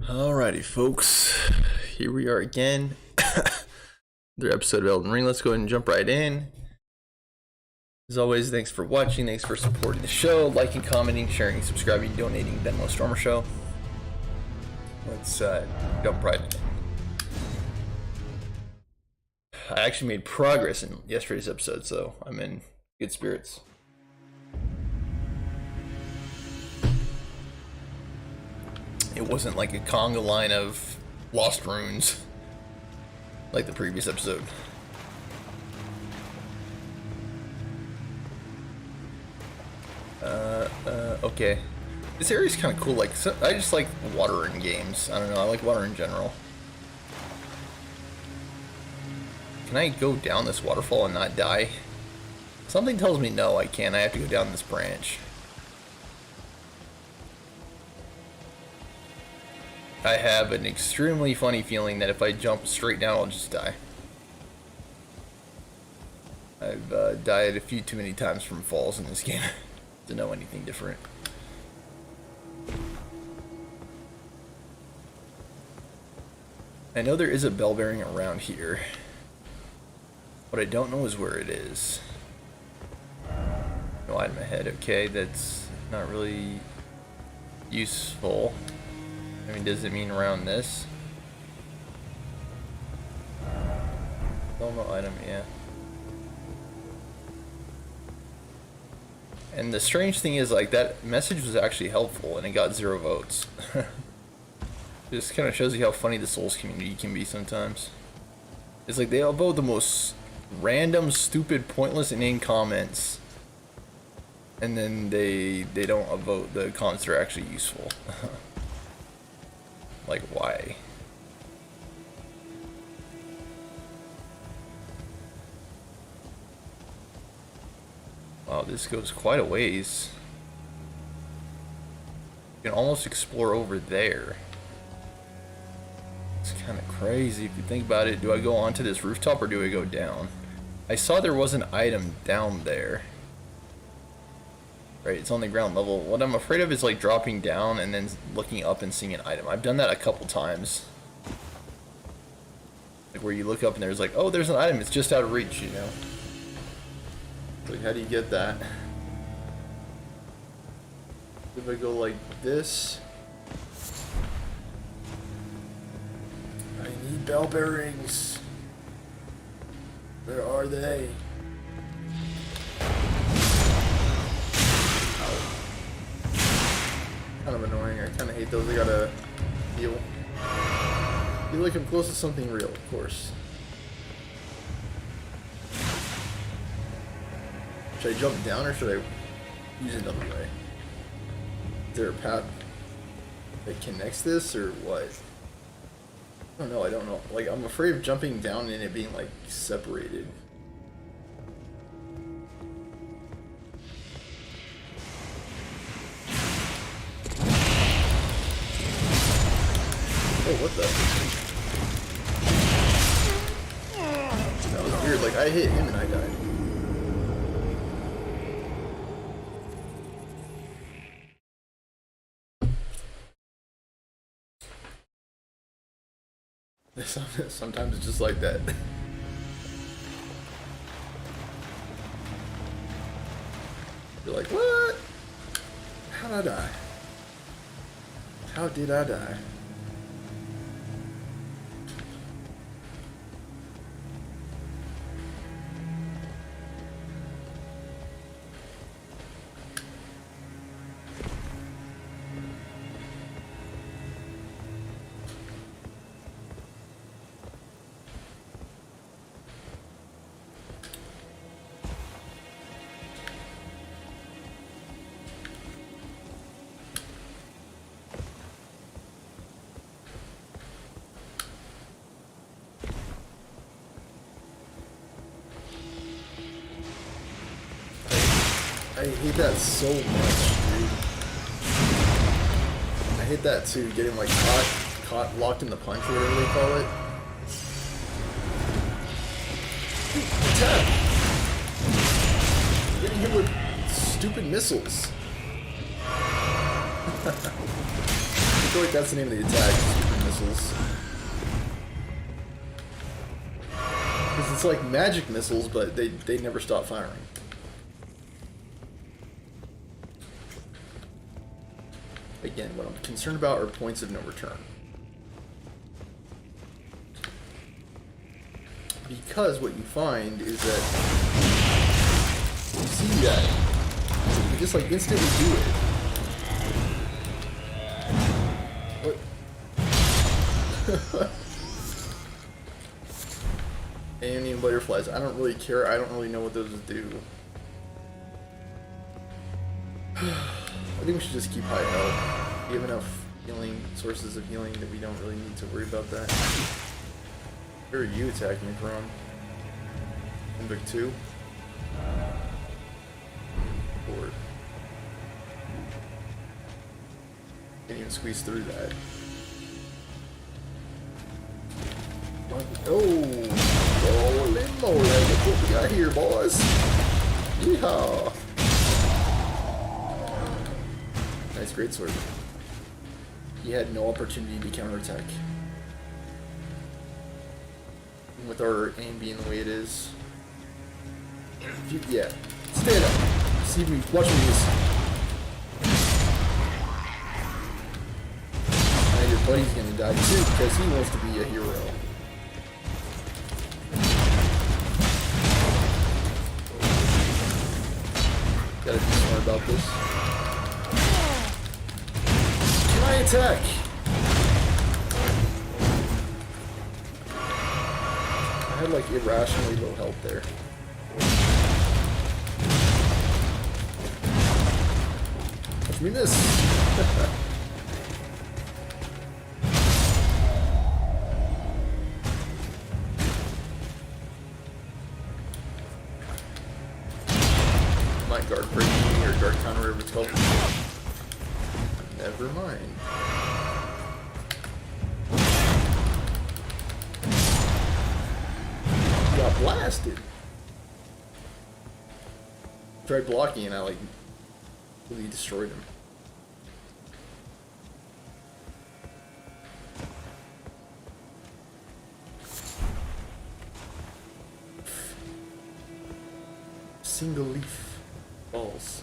Alrighty, folks. Here we are again. Another episode of Elden Ring. Let's go ahead and jump right in. As always, thanks for watching. Thanks for supporting the show. Liking, commenting, sharing, subscribing, donating. Benmo Stormer Show. Let's jump right in. I actually made progress in yesterday's episode, so I'm in good spirits. It wasn't like a conga line of lost runes like the previous episode. Okay. This area's kind of cool. Like, I just like water in games. I don't know. I like water in general. Can I go down this waterfall and not die? Something tells me no, I can't. I have to go down this branch. I have an extremely funny feeling that if I jump straight down, I'll just die. I've died a few too many times from falls in this game to know anything different. I know there is a bell bearing around here. What I don't know is where it is. No item ahead. Okay, that's not really useful. I mean, does it mean around this? Normal item, yeah. And the strange thing is, like, that message was actually helpful and it got 0 votes. Just kind of shows you how funny the Souls community can be sometimes. It's like they upvote the most random, stupid, pointless, inane comments, and then they don't upvote the comments that are actually useful. Like, why? Wow, this goes quite a ways. You can almost explore over there. It's kind of crazy if you think about it. Do I go onto this rooftop or do I go down? I saw there was an item down there. Right, it's on the ground level. What I'm afraid of is like dropping down and then looking up and seeing an item. I've done that a couple times. Like where you look up and there's like, oh, there's an item. It's just out of reach, you know? It's like, how do you get that? If I go like this... I need bell bearings. Where are they? Kind of annoying. I kind of hate those. I gotta heal. Feel like I'm close to something real, of course. Should I jump down or should I use another way? Is there a path that connects this or what? I don't know. I don't know. Like, I'm afraid of jumping down and it being like separated. Oh, what the? That was weird. Like, I hit him and I died. Sometimes it's just like that. You're like, what? How did I die? How did I die? I hate that so much, dude. I hate that too, getting like caught, locked in the punch or whatever they call it. Attack! Getting hit with stupid missiles. feel like that's the name of the attack, stupid missiles. Because it's like magic missiles, but they never stop firing. Again, what I'm concerned about are points of no return. Because what you find is that you see that you just like instantly do it. What? Alien butterflies. I don't really care. I don't really know what those do. I think we should just keep high health. We have enough healing sources of healing that we don't really need to worry about that. Where are you attacking from? Invoke 2? Forward. Can't even squeeze through that. Oh! Holy moly! Look what we got here, boys! Yeehaw! Nice greatsword. He had no opportunity to counterattack. With our aim being the way it is. Yeah. Stand up. See me. Watch me use. Now your buddy's gonna die too because he wants to be a hero. Gotta be smart about this. Can I attack? I had like irrationally low health there. Watch me miss. My guard breaking or guard counter, whatever it's called. Never mind. Got blasted. Tried blocking and I like really destroyed him. Single leaf balls.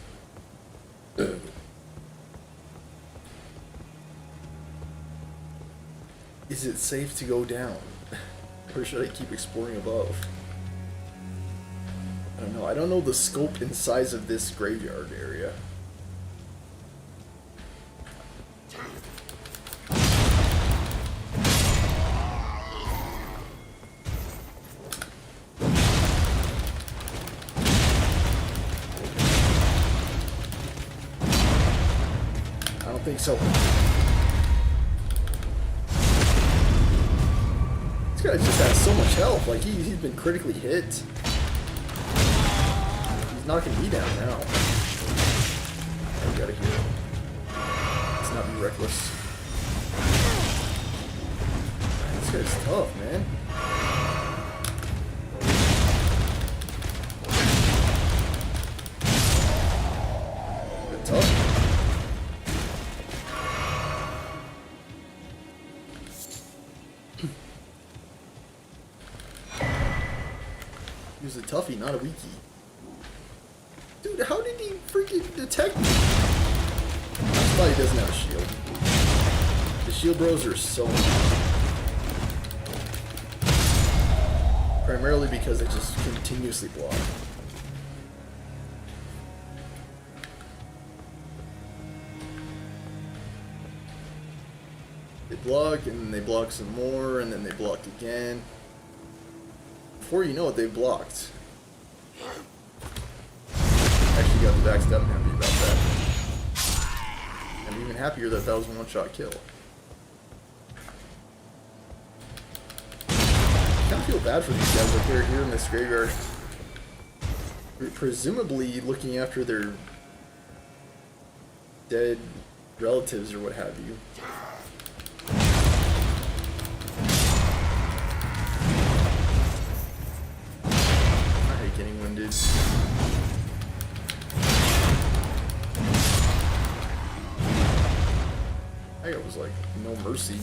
Is it safe to go down? Or should I keep exploring above? I don't know. I don't know the scope and size of this graveyard area. I don't think so. This guy just has so much health. Like he's been critically hit. He's knocking me down now. I gotta heal. Let's not be reckless. This guy's tough, man. Good tough. He was a toughie, not a weakie. Dude, how did he freaking detect me? That's why he doesn't have a shield. The shield bros are so weak. Primarily because they just continuously block. They block, and then they block some more, and then they block again. Before you know it, they blocked. Actually got the backstab, I'm happy about that. I'm even happier that that was a one-shot kill. I kind of feel bad for these guys, like they're here in this graveyard. Presumably looking after their dead relatives or what have you. Getting winded. I That guy was like, no mercy.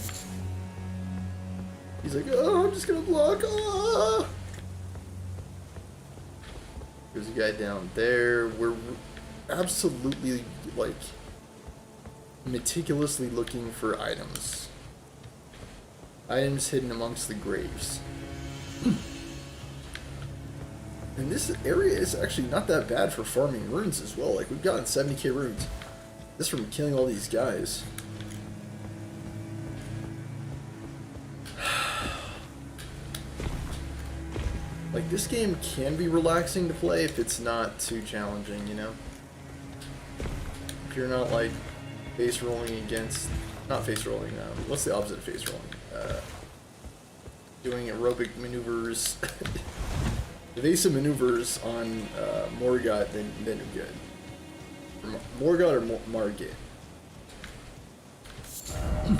He's like, oh, I'm just gonna block. Ah! There's a guy down there. We're absolutely, like, meticulously looking for items. Items hidden amongst the graves. And this area is actually not that bad for farming runes as well. Like, we've gotten 70k runes. This from killing all these guys. Like, this game can be relaxing to play if it's not too challenging, you know? If you're not, like, face rolling against... Not face rolling, what's the opposite of face rolling? Doing aerobic maneuvers... evasive maneuvers on Morgott, then you're good. Morgott or Margit? I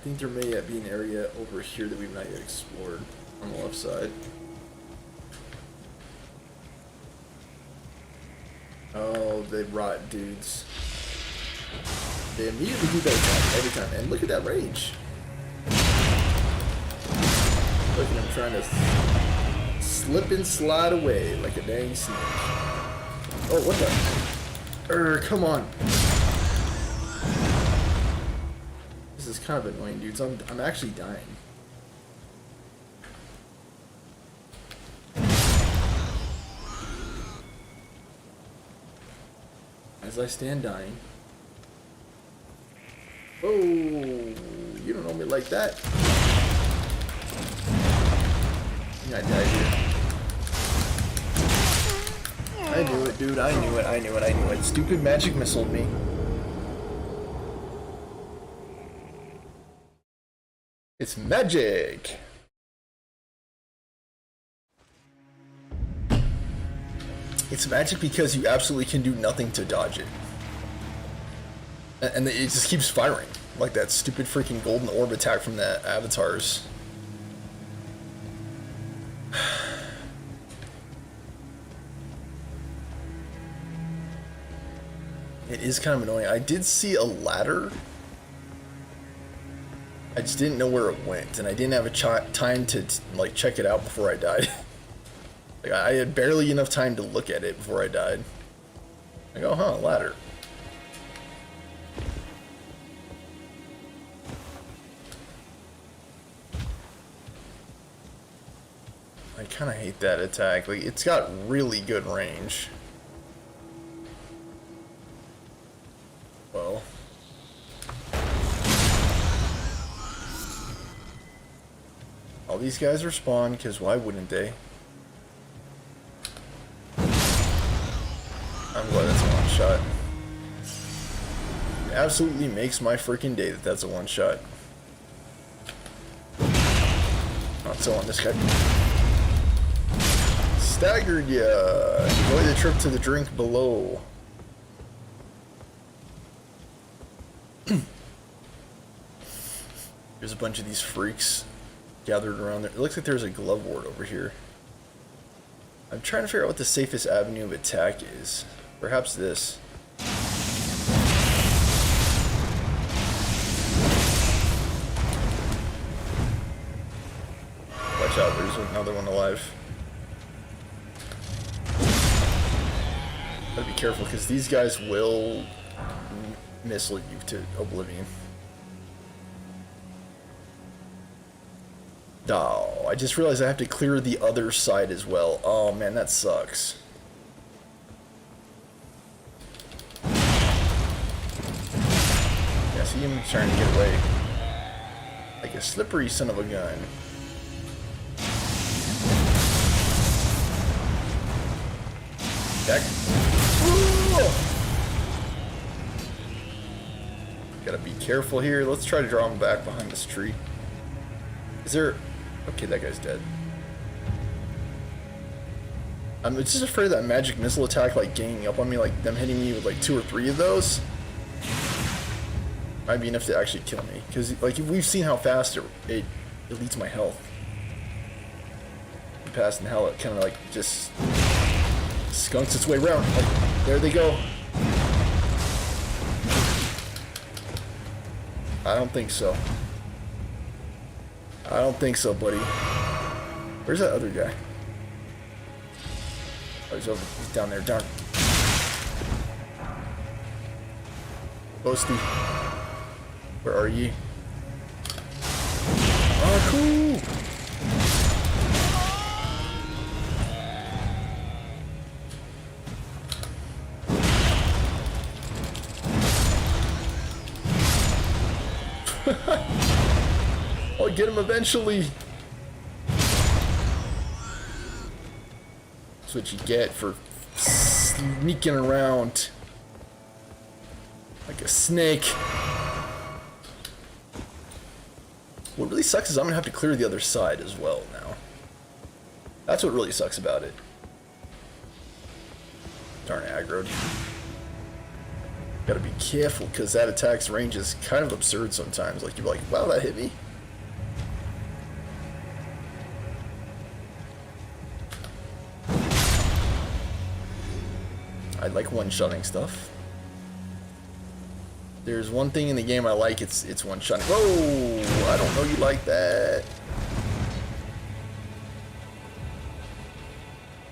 think there may be an area over here that we've not yet explored. On the left side. Oh, they rot dudes. They immediately do that attack every time. And look at that range. Look at him trying to slip and slide away like a dang snake. Oh, what the? Come on. This is kind of annoying, dudes. I'm actually dying. As I stand dying. Oh, you don't know me like that. I died here. I knew it, dude. I knew it. I knew it. I knew it. Stupid magic missiled me. It's magic. It's magic because you absolutely can do nothing to dodge it. And it just keeps firing. Like that stupid freaking golden orb attack from the avatars. It is kind of annoying. I did see a ladder. I just didn't know where it went. And I didn't have a time to like check it out before I died. Like, I had barely enough time to look at it before I died. I go, huh, ladder. I kind of hate that attack. Like, it's got really good range. Well. All these guys respawn, because why wouldn't they? I'm glad that's a one-shot. It absolutely makes my freaking day that that's a one-shot. Not so on this guy. Staggered ya! Enjoy the trip to the drink below. There's a bunch of these freaks gathered around there. It looks like there's a glove ward over here. I'm trying to figure out what the safest avenue of attack is. Perhaps this. Watch out, there's another one alive. Gotta be careful, because these guys will missile you to oblivion. Oh, I just realized I have to clear the other side as well. Oh man, that sucks. Yeah, see him trying to get away. Like a slippery son of a gun. Back. Gotta be careful here. Let's try to draw him back behind this tree. Is there... Okay, that guy's dead. I'm just afraid of that magic missile attack, like, ganging up on me, like, them hitting me with, like, 2 or 3 of those. Might be enough to actually kill me. Because, like, we've seen how fast it deletes my health. Past and how it kind of, like, just skunks its way around. Like, there they go. I don't think so. I don't think so, buddy. Where's that other guy? Oh, he's over. He's down there. Darn. Ghosty. Where are ye? Oh, cool. I'll get him eventually. That's what you get for sneaking around like a snake. What really sucks is I'm gonna have to clear the other side as well now. That's what really sucks about it. Darn aggroed. Gotta be careful because that attack's range is kind of absurd sometimes. Like you're like, wow, that hit me. I like one-shotting stuff. There's one thing in the game I like, it's one-shotting. Whoa! I don't know you like that.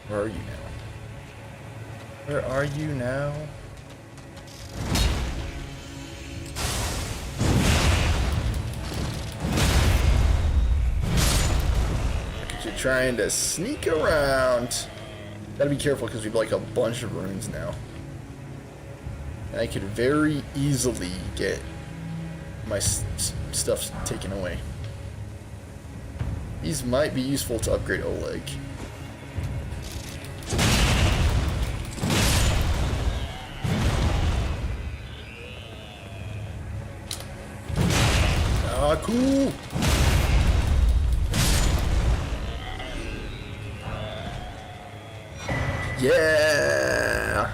Where are you now? Where are you now? Look at you trying to sneak around. Gotta be careful because we have like a bunch of runes now. And I could very easily get my stuff taken away. These might be useful to upgrade Oleg. Ah, cool! Yeah!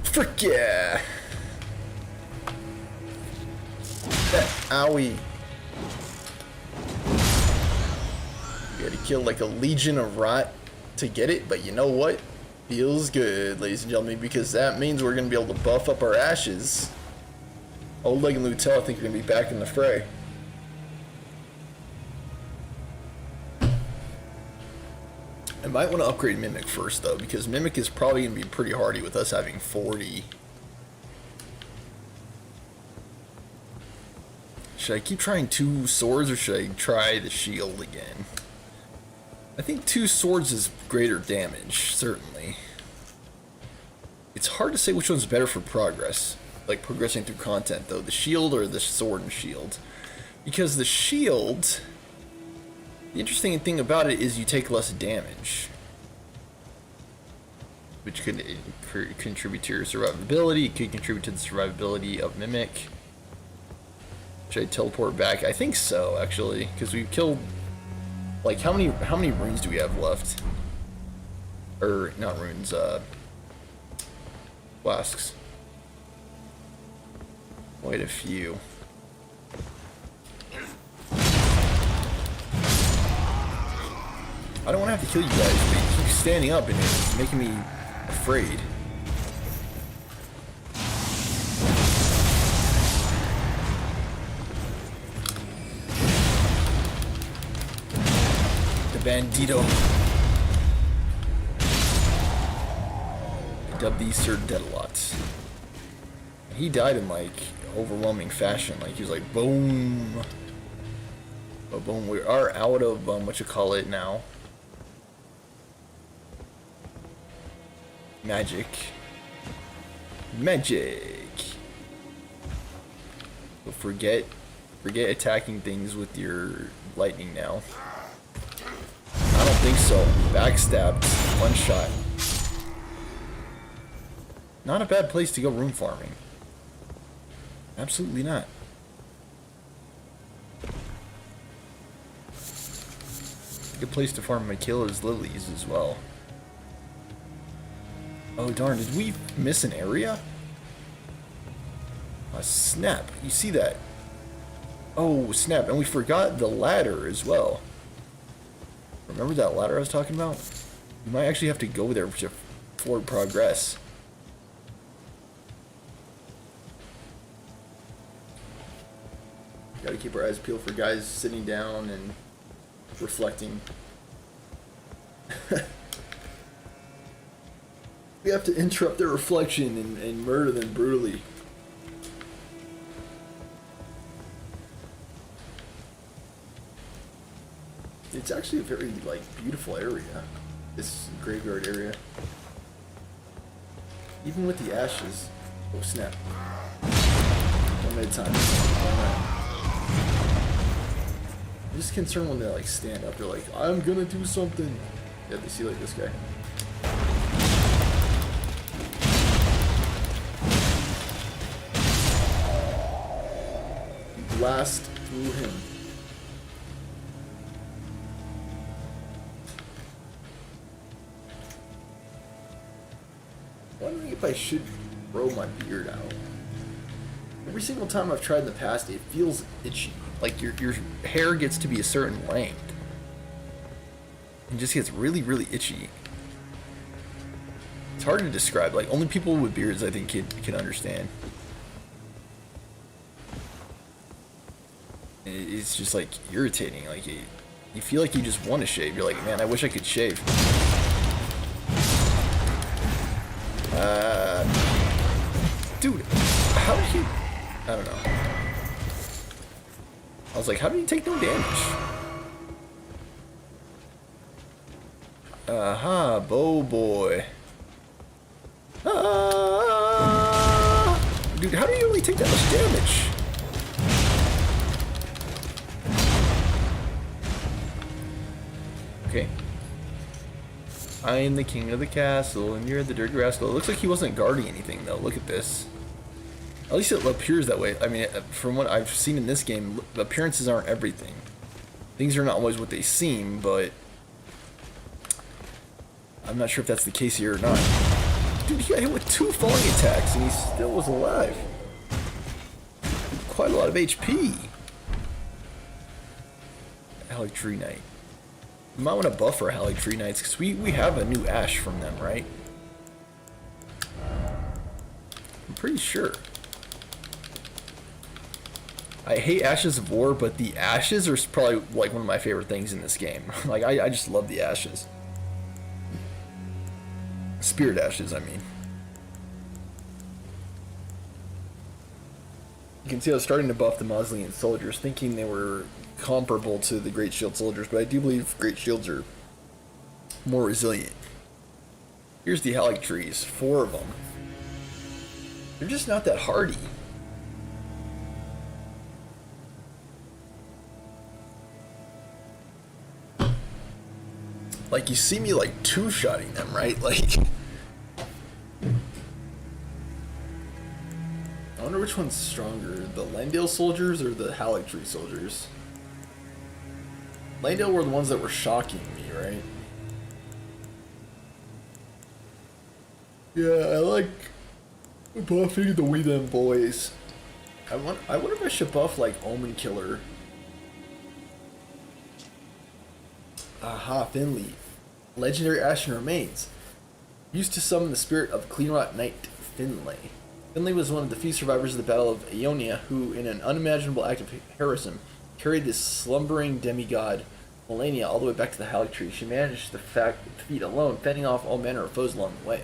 Frick yeah! Owie. You gotta kill like a legion of rot to get it, but you know what? Feels good, ladies and gentlemen, because that means we're gonna be able to buff up our ashes. Oleg and Lutel, I think, are gonna be back in the fray. I might want to upgrade Mimic first, though, because Mimic is probably going to be pretty hardy with us having 40. Should I keep trying 2 swords, or should I try the shield again? I think 2 swords is greater damage, certainly. It's hard to say which one's better for progress, like progressing through content, though. The shield or the sword and shield. Because the shield... The interesting thing about it is you take less damage, which could contribute to your survivability. It could contribute to the survivability of Mimic. Should I teleport back? I think so, actually, because we've killed, like, how many runes do we have left? Or not runes, flasks. Quite a few. I don't want to have to kill you guys, but you keep standing up and it's making me afraid. The Bandito. I dubbed these Sir Deadalot. He died in like overwhelming fashion. Like he was like boom. But boom, we are out of what you call it now. Magic. So forget attacking things with your lightning now. I don't think so. Backstabbed. One shot. Not a bad place to go rune farming. Absolutely not. Good place to farm Michaela's lilies as well. Oh darn, did we miss an area? Snap, you see that? Oh snap, and we forgot the ladder as well. Remember that ladder I was talking about? We might actually have to go there to forward progress. Gotta keep our eyes peeled for guys sitting down and reflecting. We have to interrupt their reflection and murder them brutally. It's actually a very, like, beautiful area, this graveyard area. Even with the ashes. Oh snap. One at a time. I'm just concerned when they, like, stand up. They're like, I'm gonna do something. Yeah, they see, like, this guy. Blast through him. Wondering if I should grow my beard out. Every single time I've tried in the past, it feels itchy. Like your hair gets to be a certain length. It just gets really, really itchy. It's hard to describe. Like, only people with beards, I think, can understand. It's just, like, irritating. Like, you feel like you just want to shave. You're like, man, I wish I could shave. Dude, how did he... I don't know. I was like, how did he take no damage? Aha, bow boy. Dude, how do you only take that much damage? Okay. I am the king of the castle, and you're the dirty rascal. It looks like he wasn't guarding anything, though. Look at this. At least it appears that way. I mean, from what I've seen in this game, appearances aren't everything. Things are not always what they seem, but I'm not sure if that's the case here or not. Dude, he got hit with 2 falling attacks, and he still was alive. Quite a lot of HP. Halic Tree Knight. You might want to buff our Halic Tree Knights, because we have a new Ash from them, right? I'm pretty sure. I hate Ashes of War, but the Ashes are probably like one of my favorite things in this game. Like, I just love the Ashes. Spirit Ashes, I mean. You can see I was starting to buff the Mausolean soldiers, thinking they were comparable to the Great Shield soldiers, but I do believe Great Shields are more resilient. Here's the Halic trees, 4 of them. They're just not that hardy. Like, you see me, like, two-shotting them, right? Like, I wonder which one's stronger, the Lendale soldiers or the Halic Tree soldiers? Lendale were the ones that were shocking me, right? Yeah, I like buffing the We Them boys. I wonder if I should buff, like, Omen Killer. Aha, Finley. Legendary Ashen Remains. Used to summon the spirit of Cleanrot Knight Finlay. Finlay was one of the few survivors of the Battle of Ionia who, in an unimaginable act of heroism, carried this slumbering demigod Melania all the way back to the Halic Tree. She managed the feat alone, fending off all manner of foes along the way.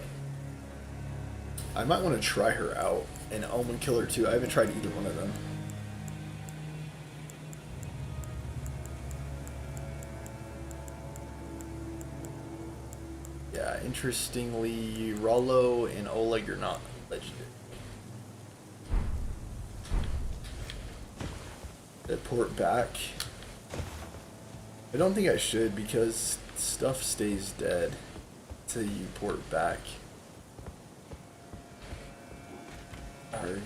I might want to try her out, and Omen Killer too. I haven't tried either one of them. Yeah, interestingly, Rollo and Oleg are not legendary. Port back. I don't think I should, because stuff stays dead till you port back. Alright.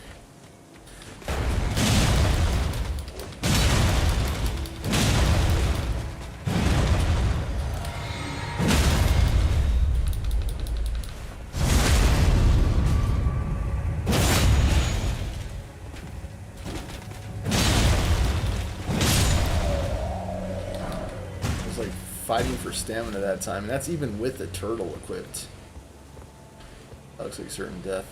Fighting for stamina that time, and that's even with the turtle equipped. That looks like certain death.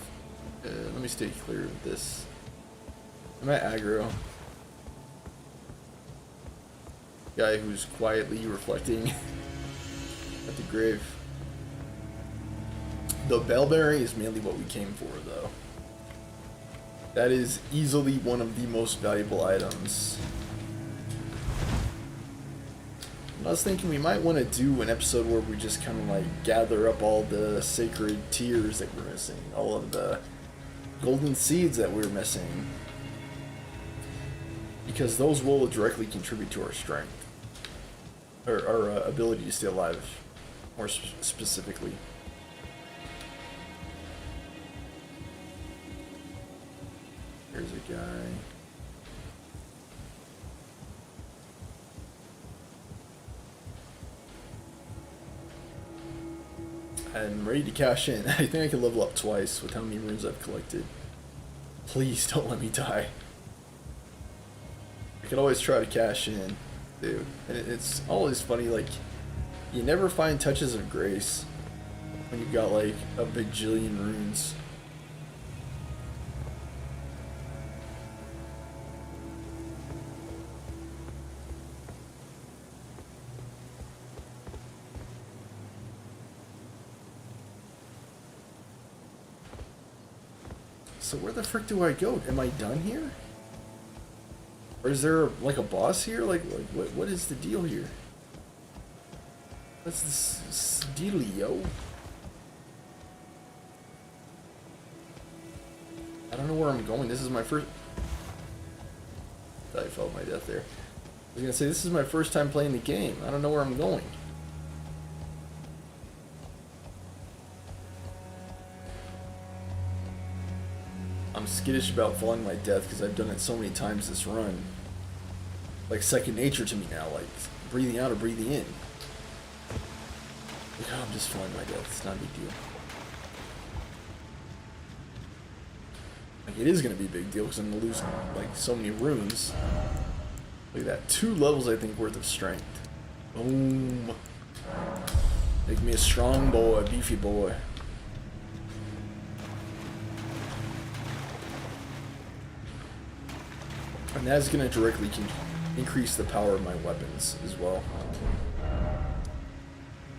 Let me stay clear of this. Am I aggro? Guy who's quietly reflecting at the grave. The bell bearing is mainly what we came for, though. That is easily one of the most valuable items. I was thinking we might want to do an episode where we just kind of like gather up all the sacred tears that we're missing, all of the golden seeds that we're missing, because those will directly contribute to our strength, or our ability to stay alive, more specifically. Here's a guy. I'm ready to cash in. I think I can level up twice with how many runes I've collected. Please don't let me die. I could always try to cash in, dude. And it's always funny, like, you never find touches of grace when you've got like a bajillion runes. So where the frick do I go? Am I done here? Or is there like a boss here? Like what is the deal here? What's this dealio? I don't know where I'm going. This is my first... I felt my death there. I was gonna say, this is my first time playing the game. I don't know where I'm going. I'm skittish about falling my death because I've done it so many times this run. Like second nature to me now, like breathing out or breathing in. Like, oh, I'm just falling my death. It's not a big deal. Like, it is gonna be a big deal because I'm gonna lose like so many runes. Look at that, 2 levels I think worth of strength. Boom. Make me a strong boy, a beefy boy. And that's going to directly increase the power of my weapons as well.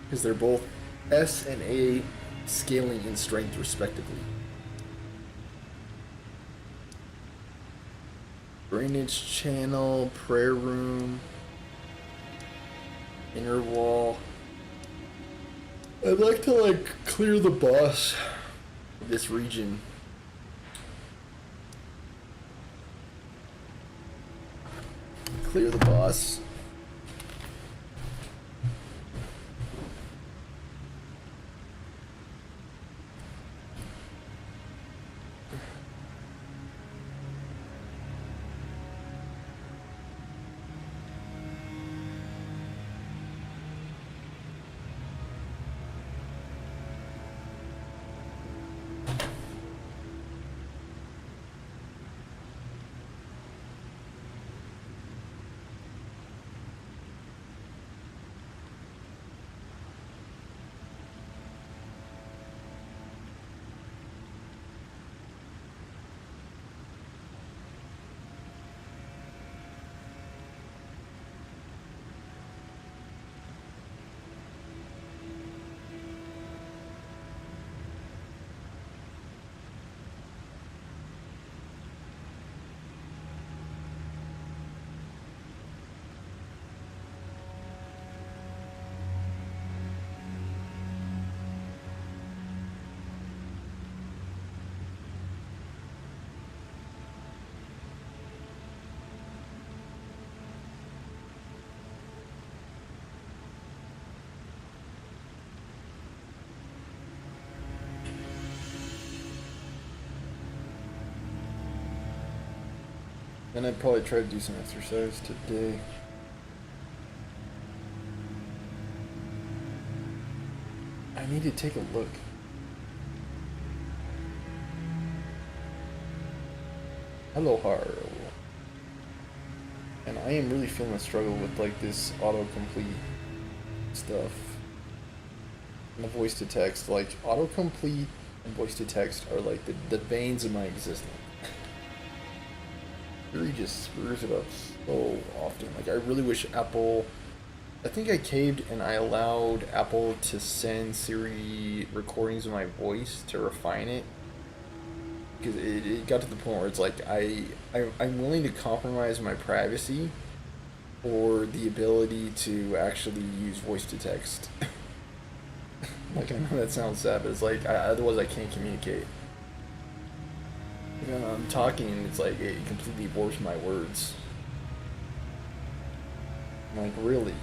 Because they're both S and A scaling in strength respectively. Drainage channel, prayer room, inner wall. I'd like to like clear the boss of this region. Clear the boss. And I'd probably try to do some exercise today. I need to take a look. Hello, Haro. And I am really feeling a struggle with like this autocomplete stuff. And the voice to text, like autocomplete and voice to text are like the veins of my existence. Siri just screws it up so often. Like, I really wish Apple. I think I caved and I allowed Apple to send Siri recordings of my voice to refine it. Because it got to the point where it's like, I'm willing to compromise my privacy for the ability to actually use voice to text. Like, I know that sounds sad, but it's like, otherwise I can't communicate. You know, I'm talking and it's like, it completely warps my words. I'm like, really?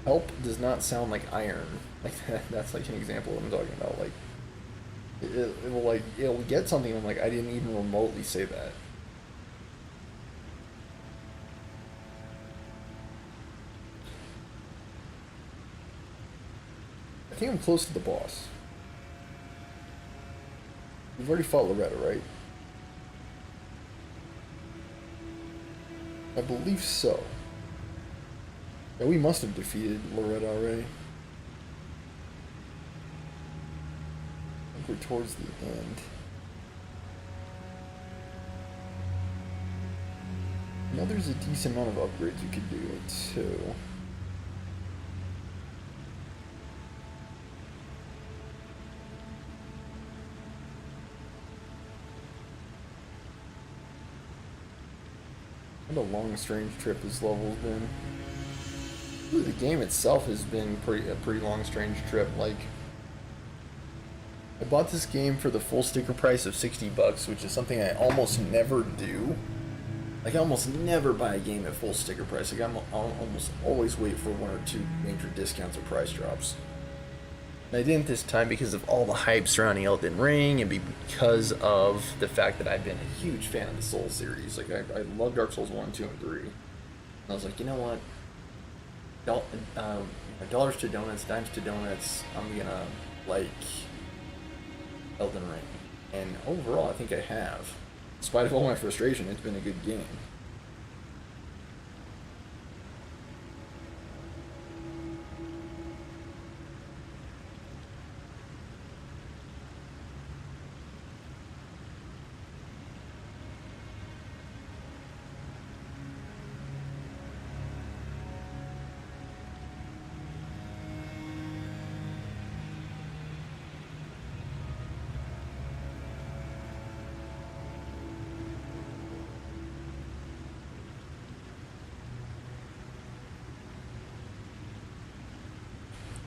Help does not sound like iron. Like, that's like an example of what I'm talking about. Like, it will, like, it'll get something, I'm like, I didn't even remotely say that. I think I'm close to the boss. We've already fought Loretta, right? I believe so. Yeah, we must have defeated Loretta already. I think we're towards the end. Now there's a decent amount of upgrades you could do too. What a long, strange trip this level's been. Ooh, the game itself has been a pretty long, strange trip. Like, I bought this game for the full sticker price of $60, which is something I almost never do. Like, I almost never buy a game at full sticker price. Like, I'll almost always wait for one or two major discounts or price drops. I didn't this time because of all the hype surrounding Elden Ring and because of the fact that I've been a huge fan of the Souls series. Like, I love Dark Souls 1, 2, and 3. And I was like, you know what? Dollars to donuts, dimes to donuts, I'm gonna like Elden Ring. And overall, I think I have. In spite of all my frustration, it's been a good game.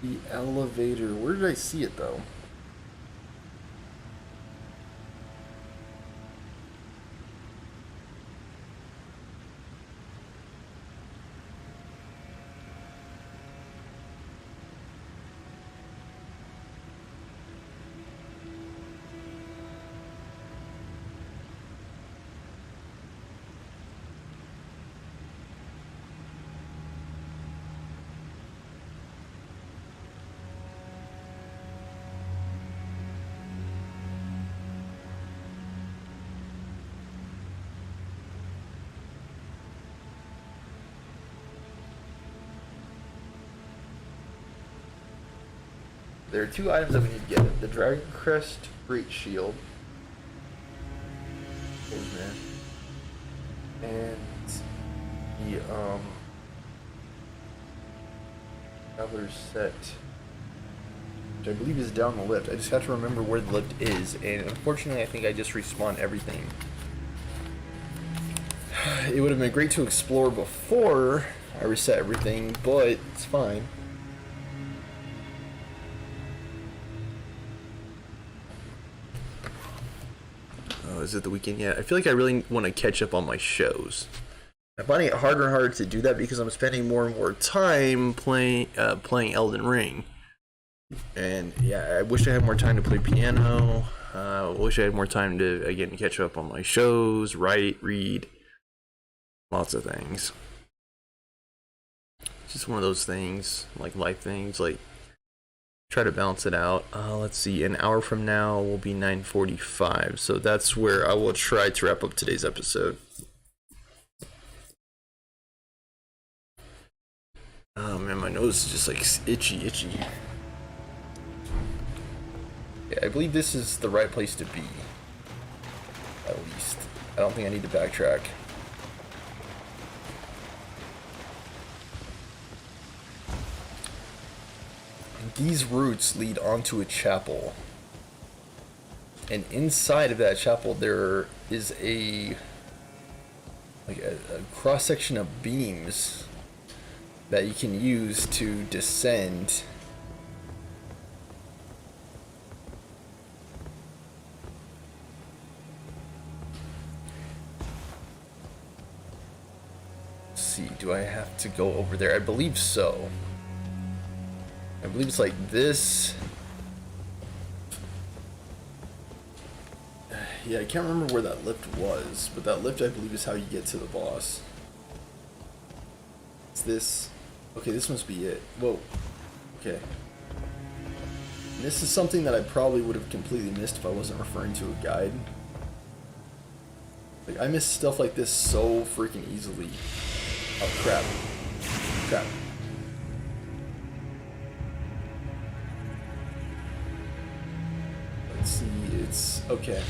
The elevator. Where did I see it though? There are two items that we need to get. The Dragon Crest Great Shield. And the Traveler's Set, which I believe is down the lift. I just have to remember where the lift is, and unfortunately I think I just respawned everything. It would have been great to explore before I reset everything, but it's fine. Oh, is it the weekend yet? I feel like I really want to catch up on my shows. I'm finding it harder and harder to do that because I'm spending more and more time playing Elden Ring. And yeah, I wish I had more time to play piano. I wish I had more time to, again, catch up on my shows, write, read. Lots of things. It's just one of those things, like life things, like try to balance it out. Let's see, an hour from now will be 9:45, so that's where I will try to wrap up today's episode. Oh man, my nose is just like itchy. Yeah, I believe this is the right place to be. At least. I don't think I need to backtrack. And these routes lead onto a chapel. And inside of that chapel there is a cross section of beams that you can use to descend. Let's see, do I have to go over there? I believe so. I believe it's like this. Yeah, I can't remember where that lift was, but that lift I believe is how you get to the boss. It's this. Okay, this must be it. Whoa. Okay. And this is something that I probably would have completely missed if I wasn't referring to a guide. Like, I miss stuff like this so freaking easily. Oh, crap. Crap. Let's see, it's... okay.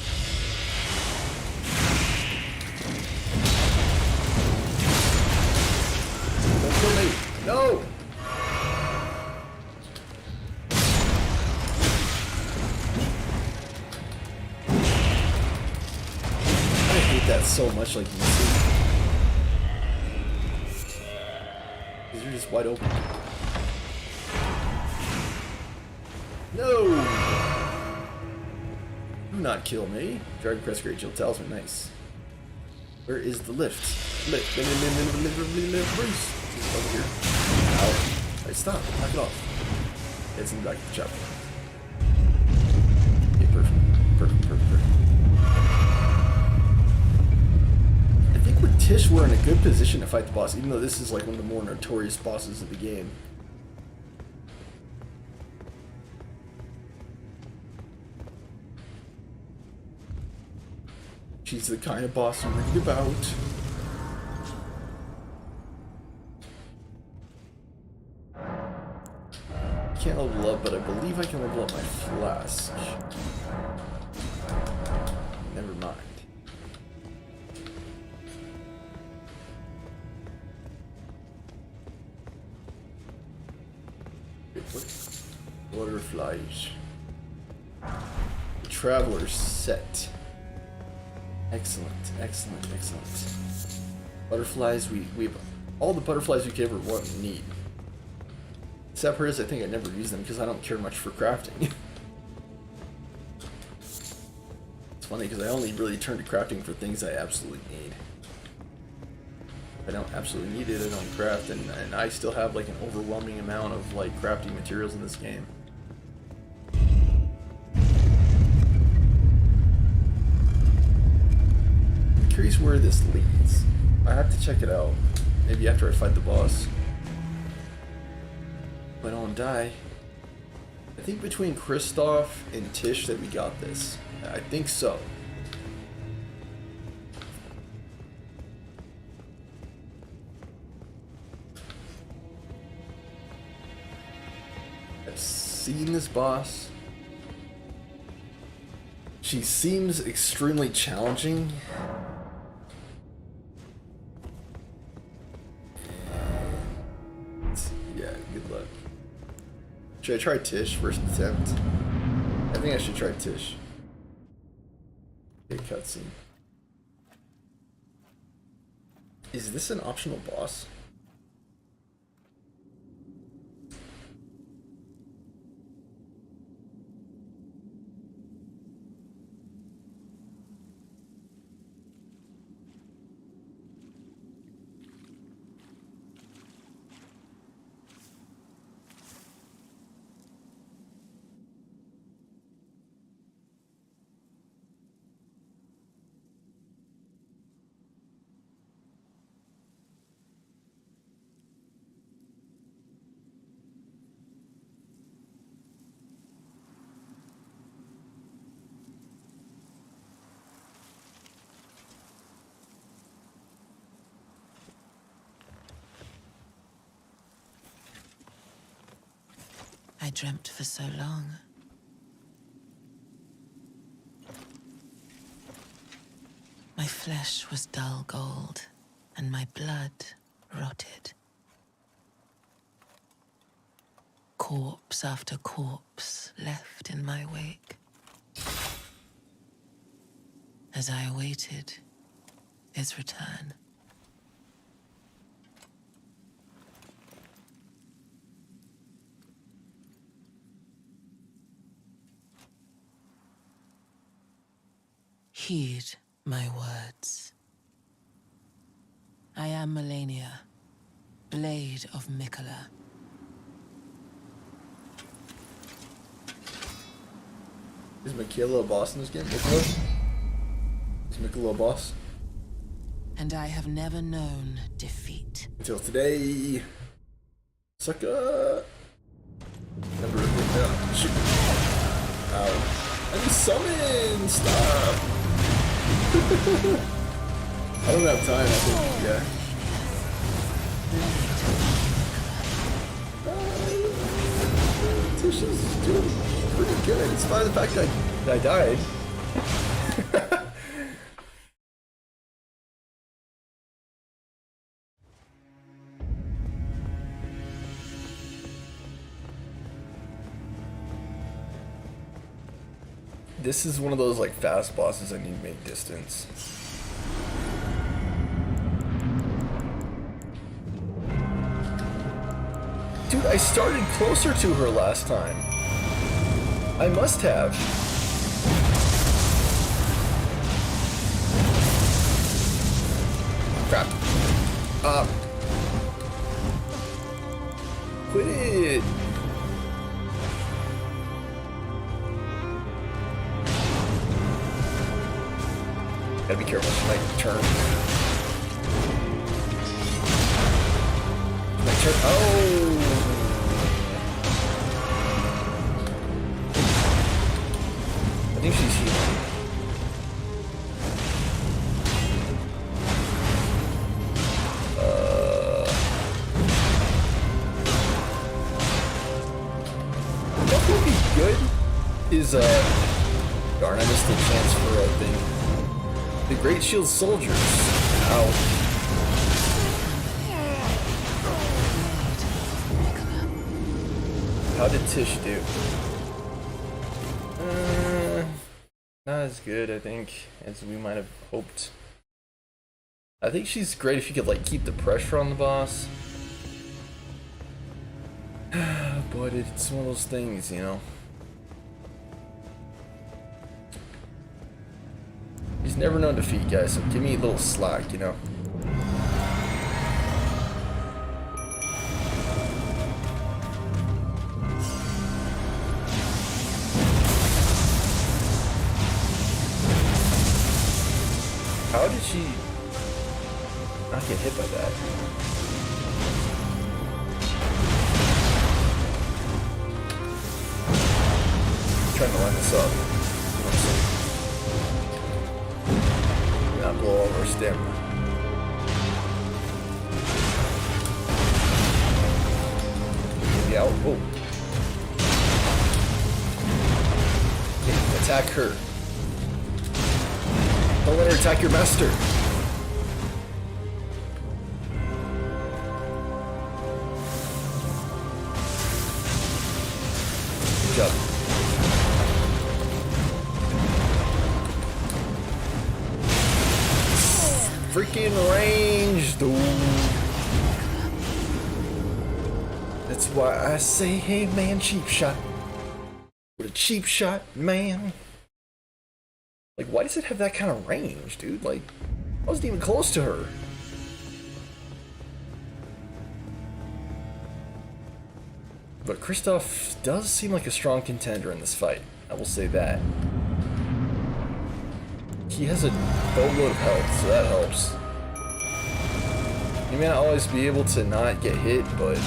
Don't kill me! No! I hate that so much, like, you see. Because you're just wide open. No! Do not kill me. Dragon Crest Great Jill Talisman, nice. Where is the lift? Lift, Bruce. It's over here. Ow. Alright, stop. Knock it off. It's in the back of the chapel. Okay, perfect. I think with Tish we're in a good position to fight the boss, even though this is like one of the more notorious bosses of the game. She's the kind of boss you read about. Can't level up, but I believe I can level up my flask. Never mind. Butterflies. The Traveler's set. Excellent. Butterflies, we have all the butterflies we could ever want and need. Except for this, I think I never use them because I don't care much for crafting. It's funny because I only really turn to crafting for things I absolutely need. If I don't absolutely need it, I don't craft, and I still have like an overwhelming amount of like crafting materials in this game. Curious where this leads. I have to check it out. Maybe after I fight the boss. If I don't die. I think between Kristoff and Tish that we got this. I think so. I've seen this boss. She seems extremely challenging. Yeah, good luck. Should I try Tish first attempt? I think I should try Tish. Okay, cutscene. Is this an optional boss? I dreamt for so long. My flesh was dull gold, and my blood rotted. Corpse after corpse left in my wake. As I awaited his return. Heed my words. I am Melania, Blade of Mikola. Is Michaela a boss in this game? Mikola? Is Mikola a boss? And I have never known defeat. Until today. Sucker. Never really down. Shoot. Ow. I need summon! Stop! I don't have time, I think, yeah. Tisha's doing pretty good. It's fine the fact that I died. This is one of those like fast bosses I need to make distance. Dude, I started closer to her last time. I must have. Crap. Quit it. Gotta be careful, she might turn. She might turn. Oh! I think she's healing. What would be good is, darn, I missed the chance for a thing. The Great Shield Soldiers. Ow. How did Tish do? Not as good, I think, as we might have hoped. I think she's great if you could, like, keep the pressure on the boss. But it's one of those things, you know? He's never known defeat, guys, so give me a little slack, you know? How did she not get hit by that? I'm trying to line this up. You know what I'm saying? Not blow over her stamina. Maybe out. Oh. Okay, attack her. Don't let her attack your master. Good job. Freaking range, dude. That's why I say, hey man, cheap shot. With a cheap shot, man. Like, why does it have that kind of range, dude? Like, I wasn't even close to her. But Kristoff does seem like a strong contender in this fight. I will say that. He has a boatload of health, so that helps. You may not always be able to not get hit, but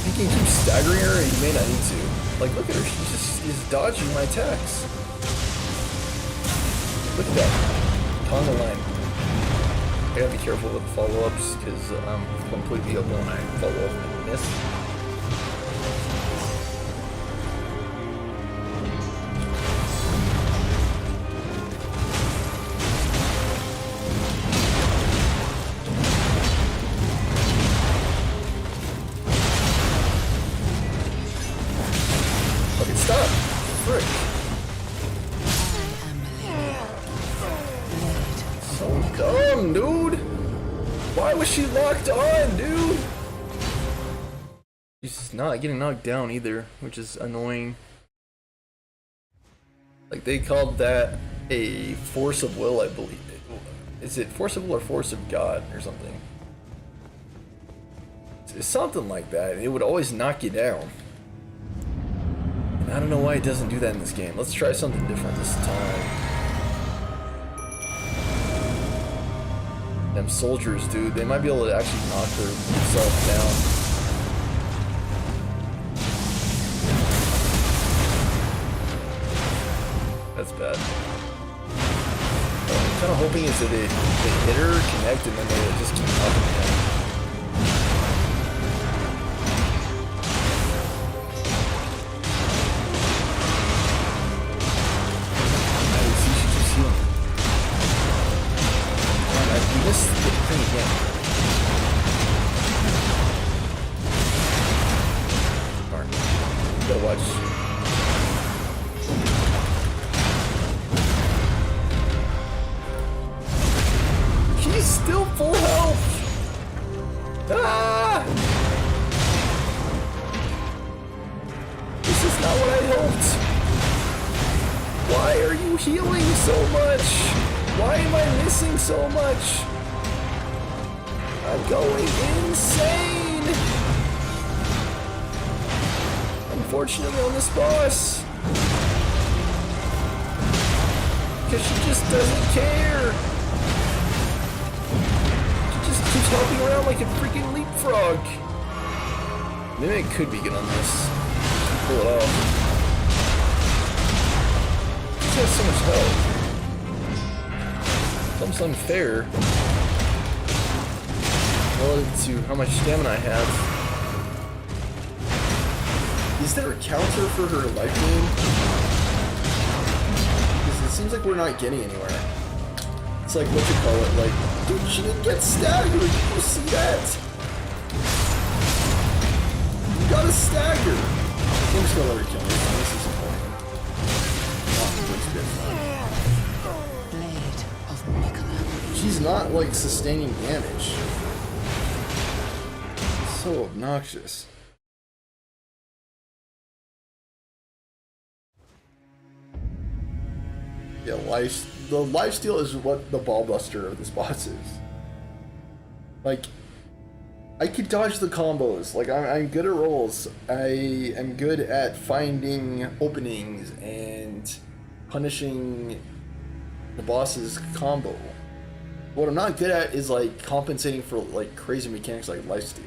you can keep staggering her, and you may not need to. Like, look at her, she's dodging my attacks. Look at that. On the line. I gotta be careful with follow-ups, because I'm completely open when I follow up and miss. Come, dude! Why was she locked on, dude? She's not getting knocked down either, which is annoying. Like, they called that a force of will, I believe. Is it force of will or force of God or something? It's something like that. It would always knock you down. And I don't know why it doesn't do that in this game. Let's try something different this time. Them soldiers, dude, they might be able to actually knock themselves down. That's bad. I'm kind of hoping is that they hit her, connect, and then they just keep knocking me down. See, she keeps healing. I missed the thing again. Darn. Gotta watch. He's still full health! Ah! This is not what I hoped! Why are you healing so much? Why am I missing so much? I'm going insane! Unfortunately on this boss. Because she just doesn't care. Keeps hopping around like a freaking leapfrog. Maybe I could be good on this. Pull it off. This has so much health. It's almost unfair relative to how much stamina I have. Is there a counter for her life gain? Because it seems like we're not getting anywhere. It's like, what you call it, like, dude, she didn't get staggered, did you see that? You gotta stagger! I'm just gonna let her kill me, this is important. Blade of Mikola. She's not, like, sustaining damage. It's so obnoxious. Yeah, the lifesteal is what the ballbuster of this boss is. Like, I could dodge the combos. Like, I'm good at rolls. I am good at finding openings and punishing the boss's combo. What I'm not good at is, like, compensating for, like, crazy mechanics like lifesteal.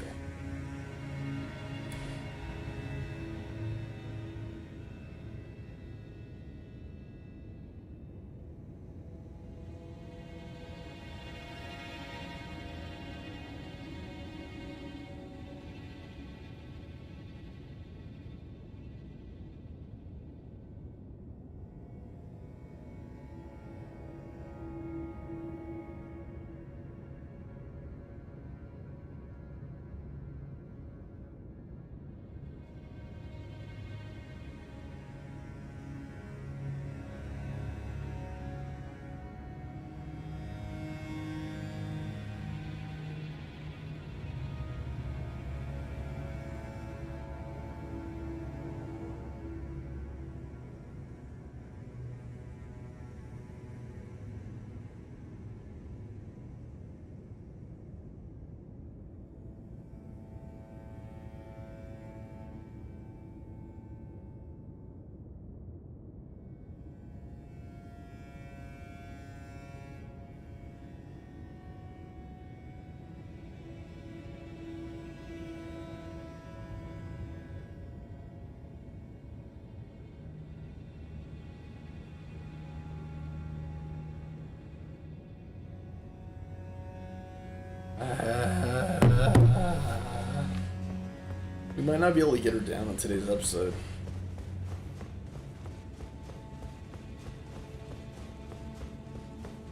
We might not be able to get her down on today's episode.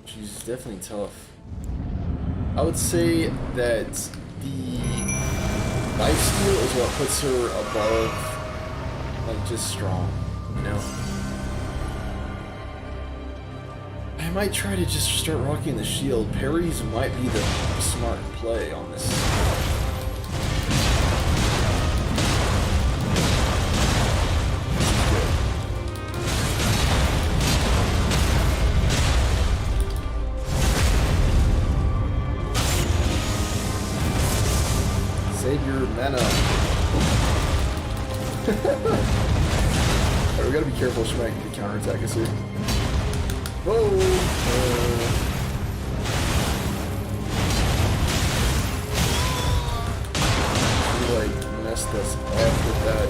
She's definitely tough. I would say that the lifesteal is what puts her above, like, just strong, you know? might try to just start rocking the shield. Parries might be the smart play on this. Save your mana. Alright, we gotta be careful. She might counterattack us here. Whoa! She like messed us up with that.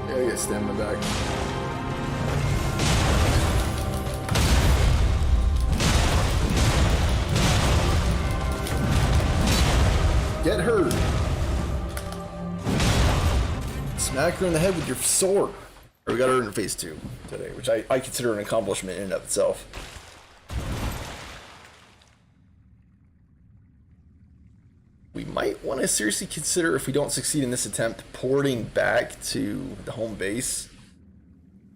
Yeah, I get stamina back. Get her! Smack her in the head with your sword. Or we got her in phase 2 today, which I consider an accomplishment in and of itself. We might want to seriously consider, if we don't succeed in this attempt, porting back to the home base.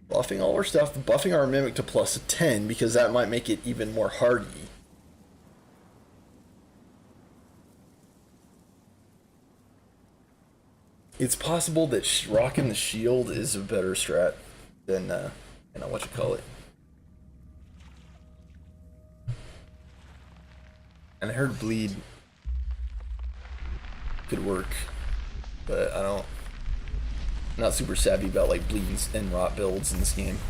Buffing all our stuff, buffing our Mimic to plus 10, because that might make it even more hardy. It's possible that rocking the shield is a better strat than, you know, what you call it. And I heard bleed could work, but I'm not super savvy about like bleed and rot builds in this game.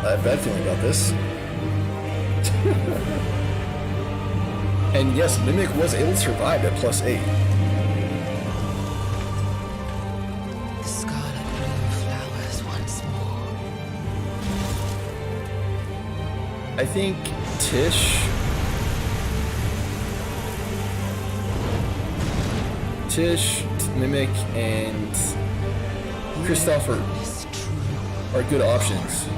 I have a bad feeling about this. And yes, Mimic was able to survive at plus 8. The scarlet bloom flowers once more. I think Tish, Mimic, and Kristoff are good options.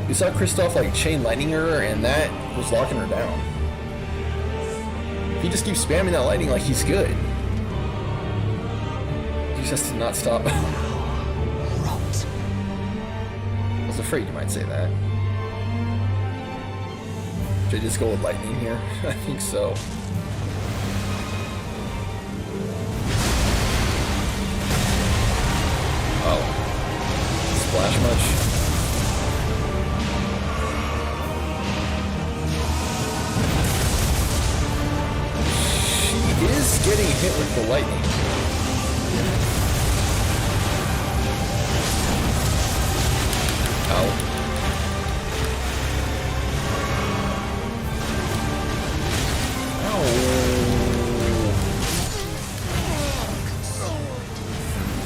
We saw Kristoff like chain lightning her, and that was locking her down. If he just keeps spamming that lightning like he's good. He just has to not stop. I was afraid you might say that. Should I just go with lightning here? I think so. Oh. Splash much? Is getting hit with the lightning. Ow.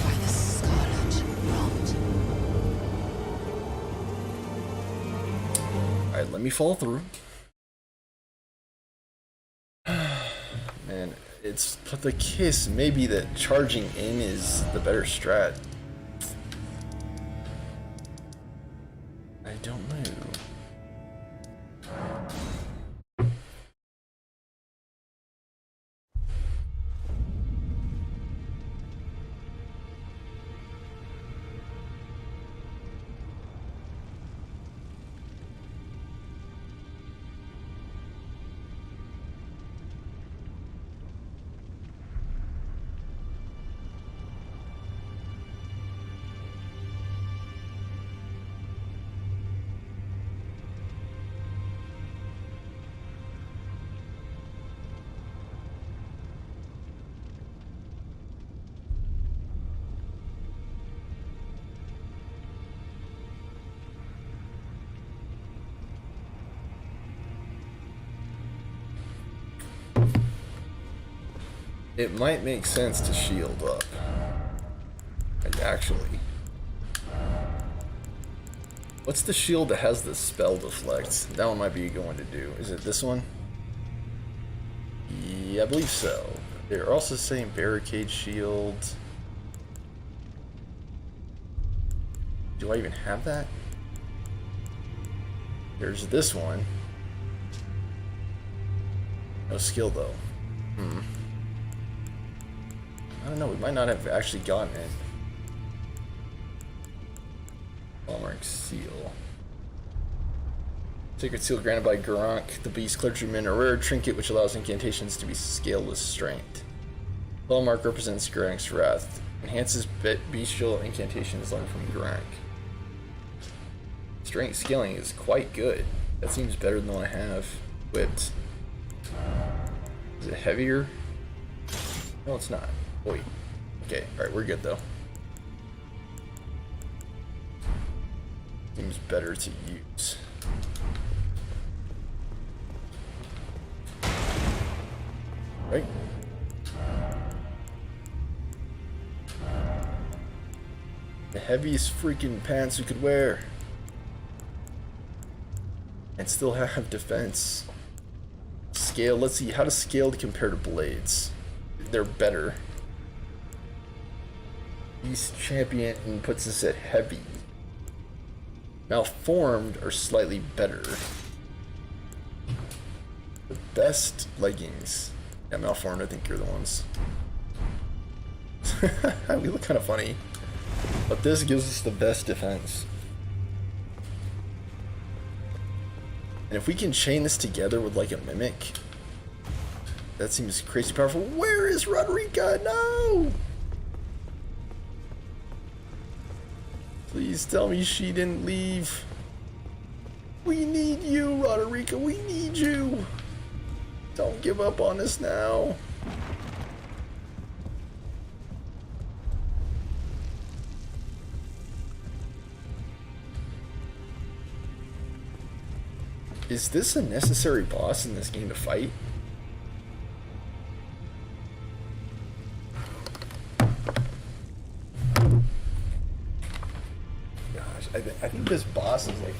By the scarlet rot. Alright, let me follow through. Man, it's but the kiss. Maybe that charging in is the better strat. I don't know. It might make sense to shield up. Like, actually. What's the shield that has the spell deflect? That one might be a good one to do. Is it this one? Yeah, I believe so. They're also saying barricade shield. Do I even have that? There's this one. No skill though. I don't know, we might not have actually gotten it. Hallmark seal. Sacred seal granted by Gronk, the beast clergyman, a rare trinket which allows incantations to be scaled with strength. Hallmark represents Gronk's wrath. Enhances bestial incantations learned from Gronk. Strength scaling is quite good. That seems better than the one I have. Whipped. Is it heavier? No, it's not. Wait. Okay, alright, we're good though. Seems better to use. Right? The heaviest freaking pants you could wear. And still have defense. Scale, let's see, how does scaled compare to blades? They're better. Beast champion puts us at heavy. Malformed are slightly better. The best leggings. Yeah, malformed, I think you're the ones. We look kind of funny. But this gives us the best defense. And if we can chain this together with like a mimic, that seems crazy powerful. Where is Roderica? No! Please tell me she didn't leave. We need you, Roderica. We need you. Don't give up on us now. Is this a necessary boss in this game to fight? Gosh, I think this boss is like...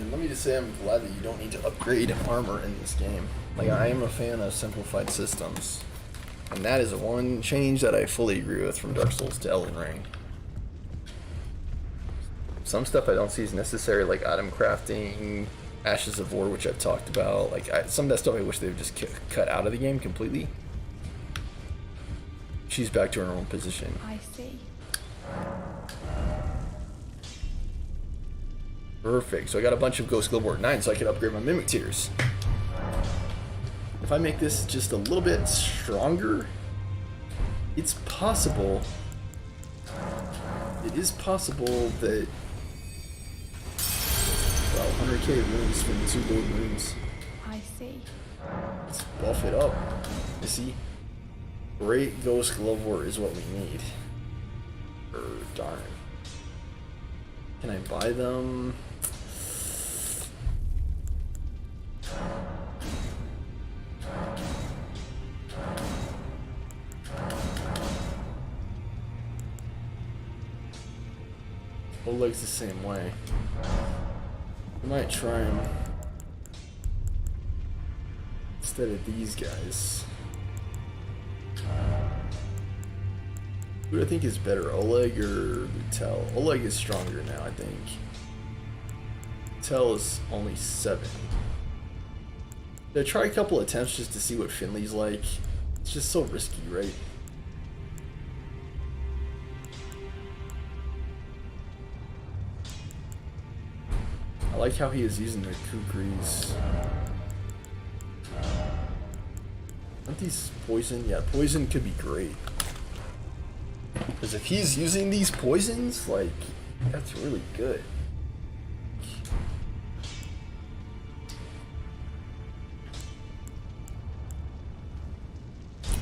Let me just say I'm glad that you don't need to upgrade armor in this game. Like, I am a fan of simplified systems. And that is one change that I fully agree with from Dark Souls to Elden Ring. Some stuff I don't see as necessary, like item crafting, Ashes of War, which I've talked about. Like, some of that stuff I wish they would just cut out of the game completely. She's back to her normal position. I see. Perfect. So I got a bunch of Ghost Globeward 9 so I can upgrade my Mimic tiers. If I make this just a little bit stronger, it's possible. It is possible that... Well, 100k runes from 2 gold runes. I see. Let's buff it up. You see? Great Ghost Globeward is what we need. Darn. Can I buy them? Oleg's the same way. I might try him instead of these guys. Who do I think is better, Oleg or Lutel? Oleg is stronger now, I think. Lutel is only 7. Did I try a couple attempts just to see what Finley's like? It's just so risky, right? I like how he is using the kukris. Aren't these poison? Yeah, poison could be great. Because if he's using these poisons, like, that's really good.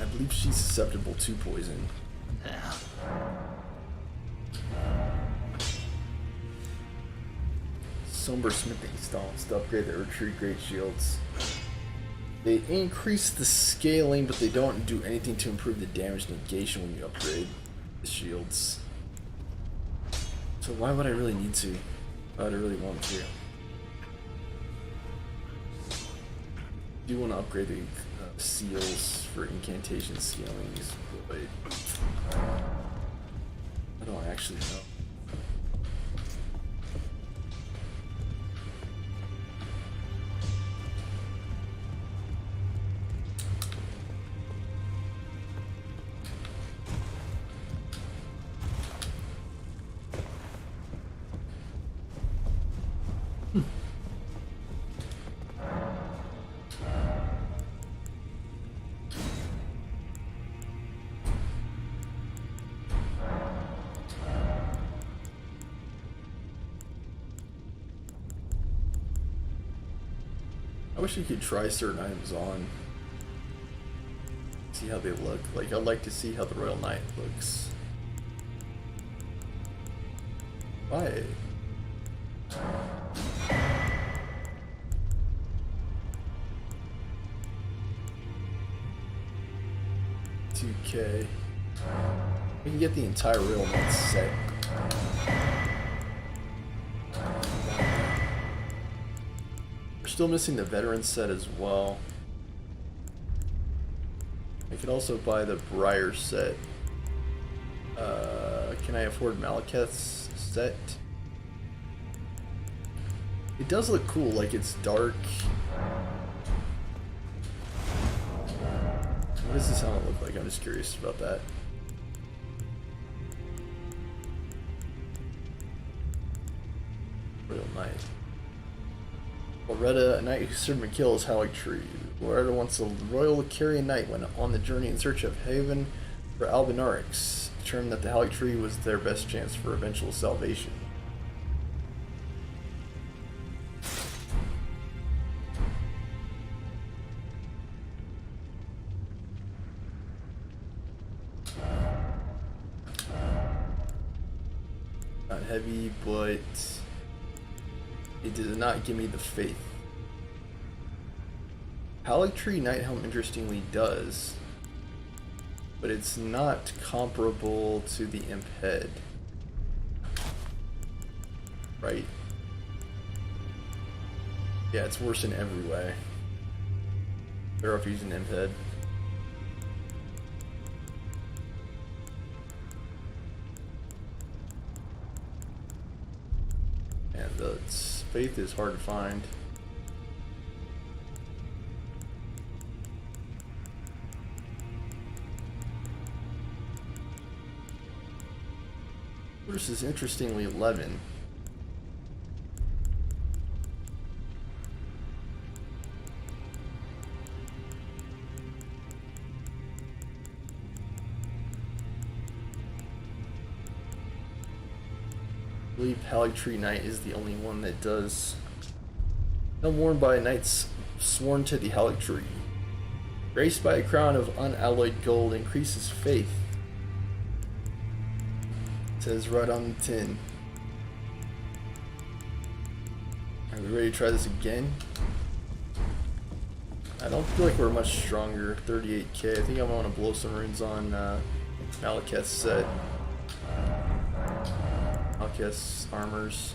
I believe she's susceptible to poison. Somber smithing stomps to upgrade the retreat great shields. They increase the scaling, but they don't do anything to improve the damage negation when you upgrade the shields. So why would I really need to? Why would I really want to? I do want to upgrade the seals for incantation scalings, but I don't actually know. I wish you could try certain items on. See how they look. Like, I'd like to see how the Royal Knight looks. Why? $2K. We can get the entire Royal Knight set. Still missing the veteran set as well. I could also buy the Briar set. Can I afford Malekith's set? It does look cool, like it's dark. What does this helmet look like? I'm just curious about that. Royal Knight. Loretta, a knight who served McKill's Haligtree. Loretta, once a royal Carrion knight, went on the journey in search of haven for Albinarix, determined that the Haligtree was their best chance for eventual salvation. Not heavy, but it did not give me the faith. Haligtree Night Helm interestingly does, but it's not comparable to the Imp Head. Right? Yeah, it's worse in every way. Better off using Imp Head. And the faith is hard to find. Versus interestingly 11. I believe Haligtree Knight is the only one that does. Helm worn by knights sworn to the Haligtree. Graced by a crown of unalloyed gold, increases faith. It says right on the tin. Are we ready to try this again? I don't feel like we're much stronger. 38k. I think I want to blow some runes on Malekith's set. Malekith's armors.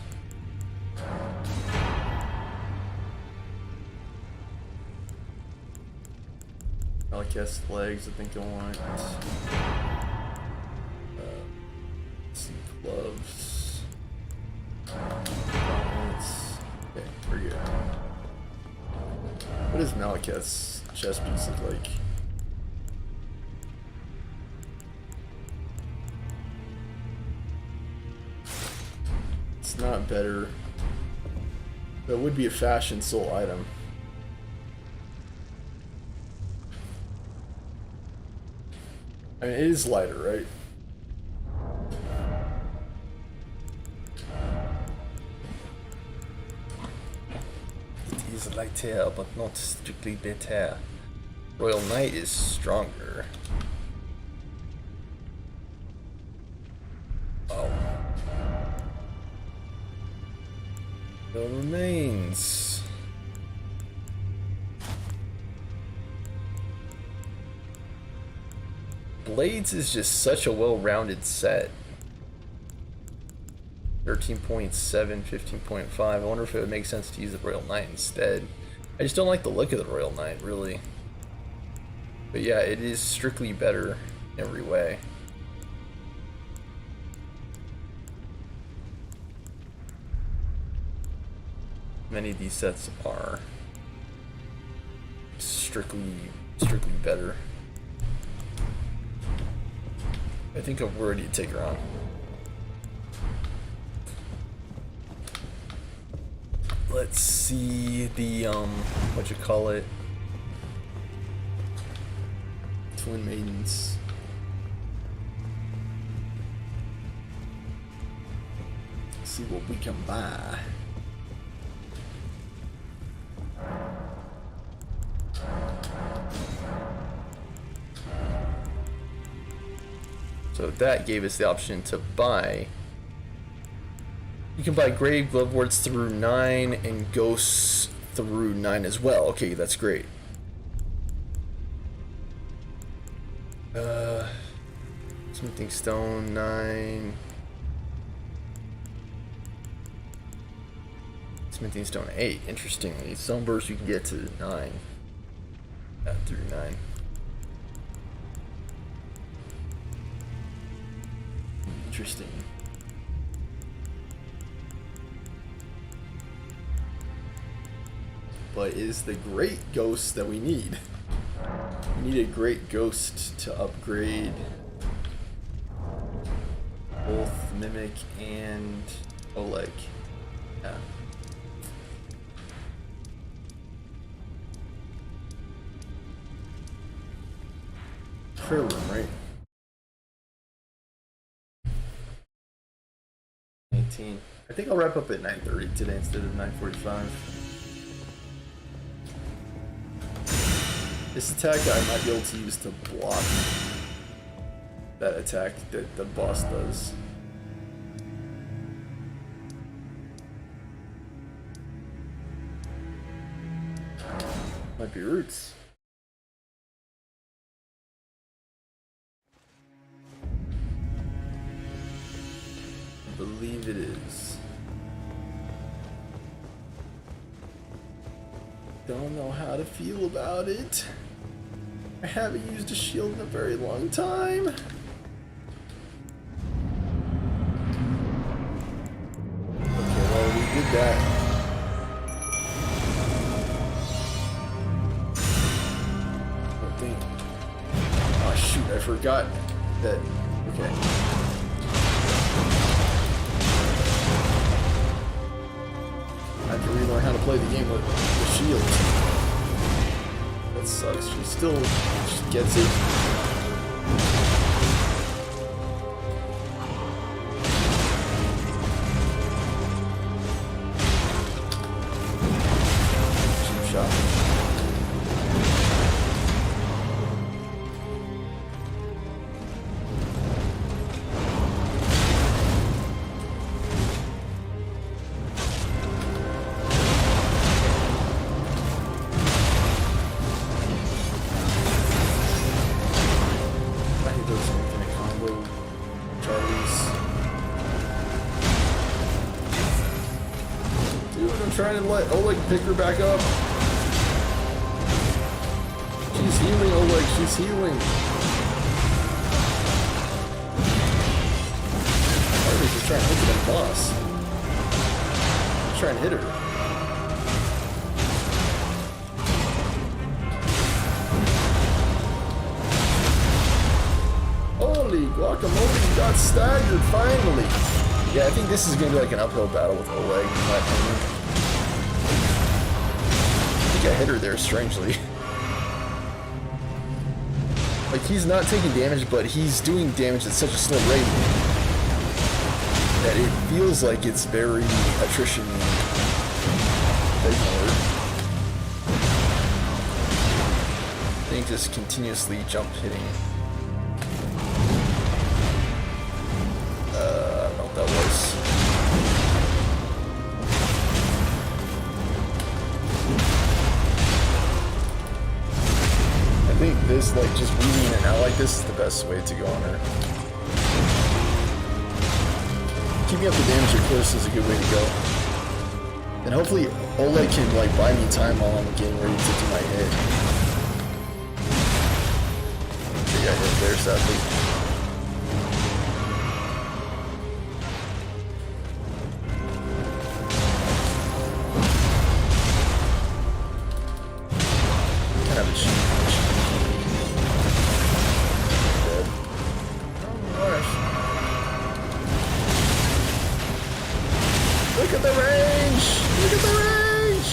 Malekith's legs, I think I want. Some gloves. Gauntlets. Okay, we're good. What does Malekith's chest piece look like? It's not better. That would be a fashion soul item. I mean, it is lighter, right? It is lighter, but not strictly better. Royal Knight is stronger. Oh. Still remains. Blades is just such a well-rounded set. 13.7, 15.5. I wonder if it would make sense to use the Royal Knight instead. I just don't like the look of the Royal Knight, really. But yeah, it is strictly better in every way. Many of these sets are strictly better. I think I'm ready to take her on. Let's see the what you call it? Twin Maidens. Let's see what we can buy. So that gave us the option to buy. You can buy Grave Glovewards through 9 and Ghosts through 9 as well. Okay, that's great. Smithing Stone 9. Smithing Stone 8. Interestingly, Sunburst you can get to 9. Through 9. Interesting. But is the great ghost that we need. We need a great ghost to upgrade both Mimic and Oleg. Yeah. Prayer room, right? 19. I think I'll wrap up at 9:30 today instead of 9:45. This attack I might be able to use to block that attack that the boss does. Might be roots. I believe it is. Don't know how to feel about it. I haven't used a shield in a very long time. Okay, well, we did that. One thing. Oh shoot, I forgot that. Okay. I have to relearn how to play the game with the shield. That sucks. She still just gets it. Cheap shot. Trying to let Oleg pick her back up. She's healing, Oleg. She's healing. Arby's just trying to hit that boss. Just trying to hit her. Holy guacamole, you got staggered finally. Yeah, I think this is going to be like an uphill battle with Oleg, in my opinion. I hit her there strangely. Like, he's not taking damage, but he's doing damage at such a slow rate that it feels like it's very attrition ignored. I think just continuously jump hitting. I don't know what that was. I think this, like, just weaving in and out like this is the best way to go on her. Keeping up the damage, of course, is a good way to go. And hopefully Oleg can, like, buy me time while I'm getting ready to do my hit. Okay, I hit there, sadly. Kind of a cheat. Dead. Oh gosh. Look at the range! Look at the range!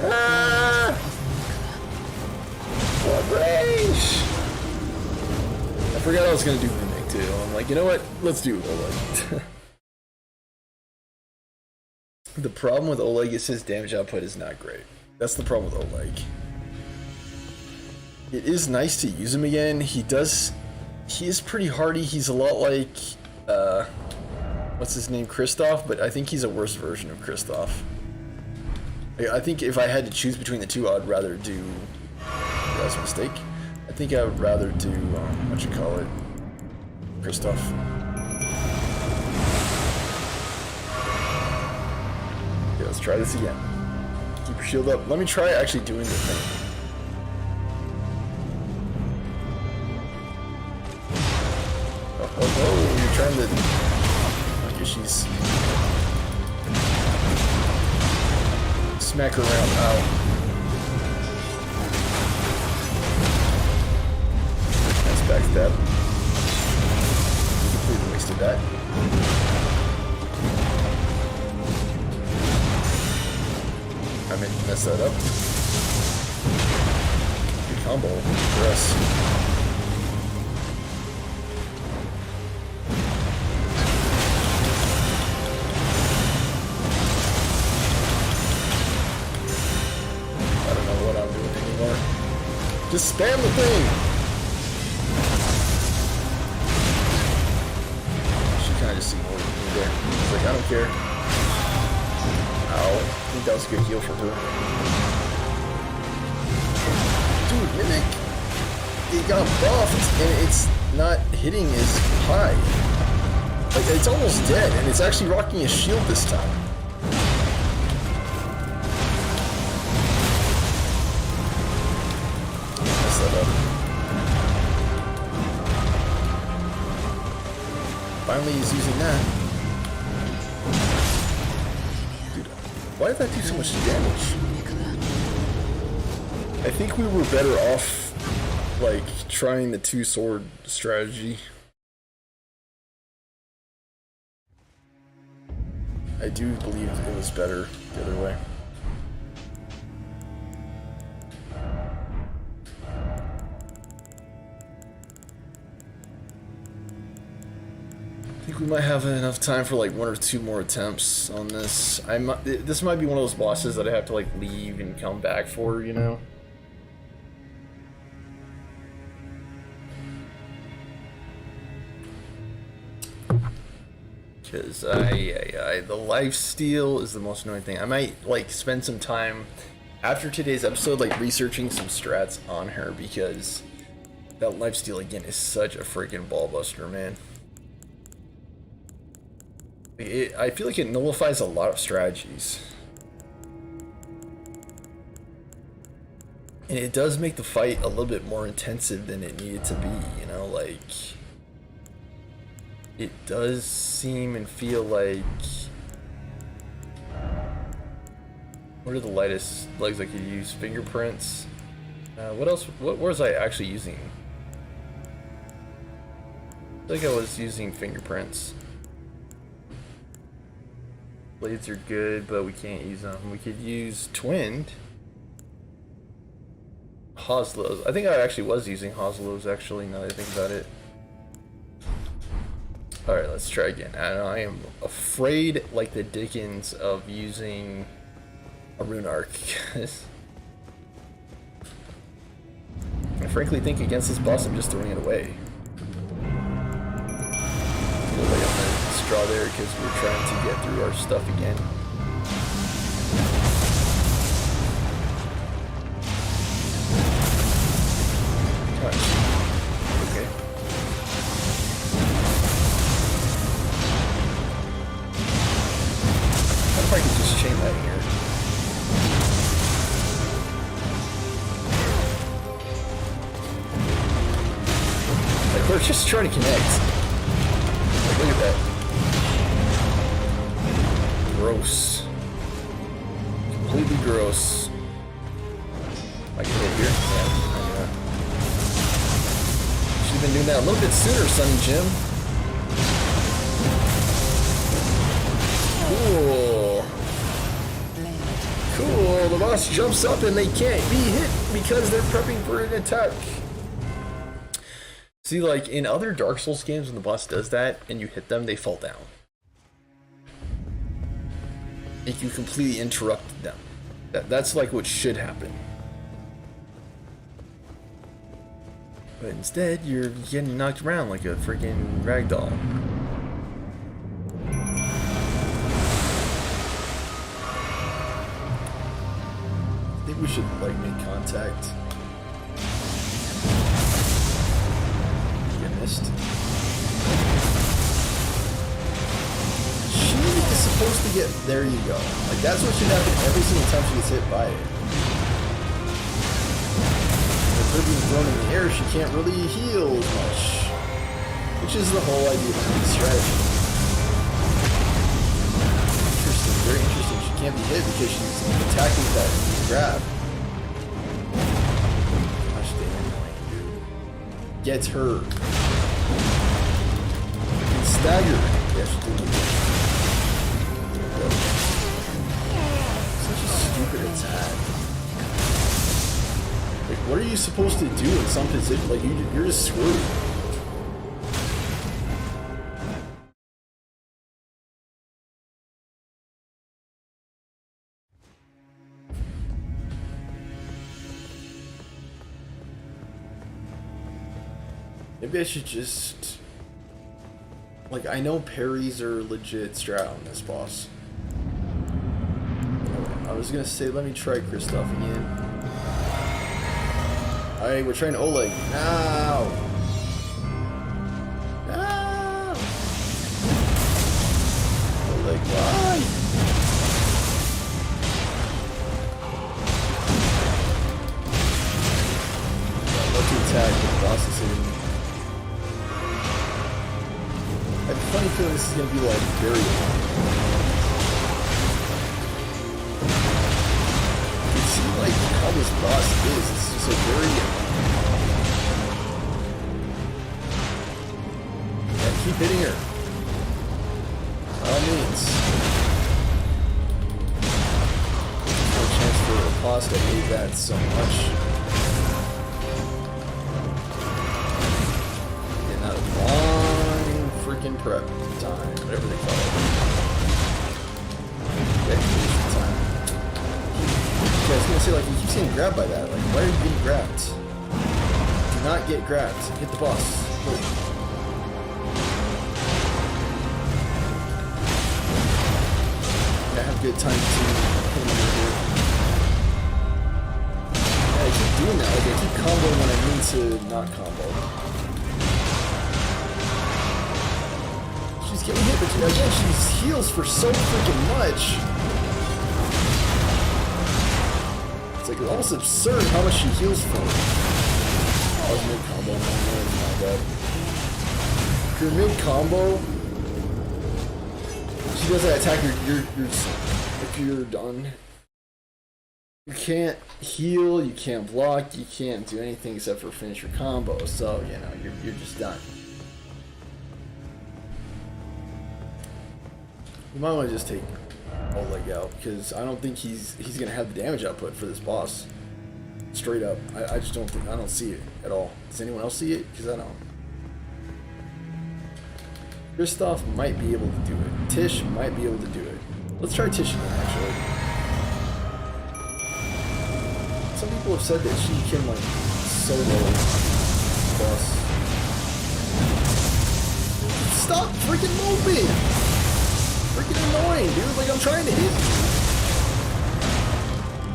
Ah! What range? I forgot I was gonna do Mimic too. I'm like, you know what? Let's do Oleg. The problem with Oleg is his damage output is not great. That's the problem with Oleg. It is nice to use him again. He is pretty hardy. He's a lot like, what's his name, Kristoff, but I think he's a worse version of Kristoff. I think if I had to choose between the two, I'd rather do, that was a mistake. I think I would rather do, what you call it, Kristoff. Okay, let's try this again. Keep your shield up. Let me try actually doing the thing. Oh, you're trying to... I guess she's... Smack her around. Ow. Nice backstab. Completely wasted that. I meant to mess that up. Good combo for us. Just spam the thing! She kinda just ignored me there. She's like, I don't care. Ow. I think that was a good heal for her. Dude, Mimic! It got buffed and it's not hitting as high. Like, it's almost dead and it's actually rocking a shield this time. Finally he's using that. Dude, why did that do so much damage? I think we were better off, like, trying the two-sword strategy. I do believe it was better the other way. I think we might have enough time for like one or two more attempts on this. This might be one of those bosses that I have to like leave and come back for, you know? Because the lifesteal is the most annoying thing. I might like spend some time after today's episode like researching some strats on her because that lifesteal again is such a freaking ball buster, man. I feel like it nullifies a lot of strategies. And it does make the fight a little bit more intensive than it needed to be, you know, like... It does seem and feel like... What are the lightest legs I could use? Fingerprints? What else? What was I actually using? I think I was using fingerprints. Blades are good, but we can't use them. We could use twinned. Hoslows. I think I actually was using Hoslows actually, now that I think about it. Alright, let's try again. And I am afraid like the dickens of using a rune arc. I frankly think against this boss I'm just throwing it away. We'll lay on the straw there because we're trying to get through our stuff again. Okay. I wonder if I could just chain that here. Like, we're just trying to connect. Like, look at that. Gross. Completely gross. I can hit here? Yeah. Should have been doing that a little bit sooner, Sonny Jim. Cool. Cool. The boss jumps up and they can't be hit because they're prepping for an attack. See, like in other Dark Souls games, when the boss does that and you hit them, they fall down. Like you completely interrupted them. That's like what should happen. But instead, you're getting knocked around like a freaking ragdoll. I think we should like make contact. Get missed. She is supposed to get. There you go. Like that's what should happen every single time she gets hit by it. Her being thrown in the air, she can't really heal as much. Which is the whole idea behind the strategy. Interesting, very interesting. She can't be hit because she's attacking that grab. Gosh damn annoying, dude. Gets her. And staggered. Yeah, she did. Such a stupid attack. Like, what are you supposed to do in some position? Like, you're just screwed. Maybe I should just... Like, I know parries are legit strat on this boss. I was gonna say, let me try Kristoff again. Alright, we're trying Oleg. Now! No! Oleg, why? What to attack when the boss is hitting me? I have a funny feeling this is gonna be like very long. See, like, how this boss is. It's just like very... Yeah, keep hitting her. By all means. No chance for a boss to hate that so much. Getting that long freaking prep time, whatever they call it. Dedication time. I was gonna say, like, you keep getting grabbed by that. Like, why are you getting grabbed? Do not get grabbed. Hit the boss. Look. I have good time to hit him over here. Yeah, I keep doing that. Like, I keep comboing when I need to not combo. She's getting hit, but again, she heals for so freaking much. It's like almost absurd how much she heals for. Oh, I was mid-combo. My bad. If you're mid-combo, she does that attack, if you're done. You can't heal, you can't block, you can't do anything except for finish your combo. So, you know, you're just done. You might want to just take Oleg out, because I don't think he's gonna have the damage output for this boss. Straight up. I just don't think, I don't see it at all. Does anyone else see it? Because I don't. Kristoff might be able to do it. Tish might be able to do it. Let's try Tish again, actually. Some people have said that she can, like, solo boss. Stop freaking moving! Freaking annoying, dude. Like, I'm trying to hit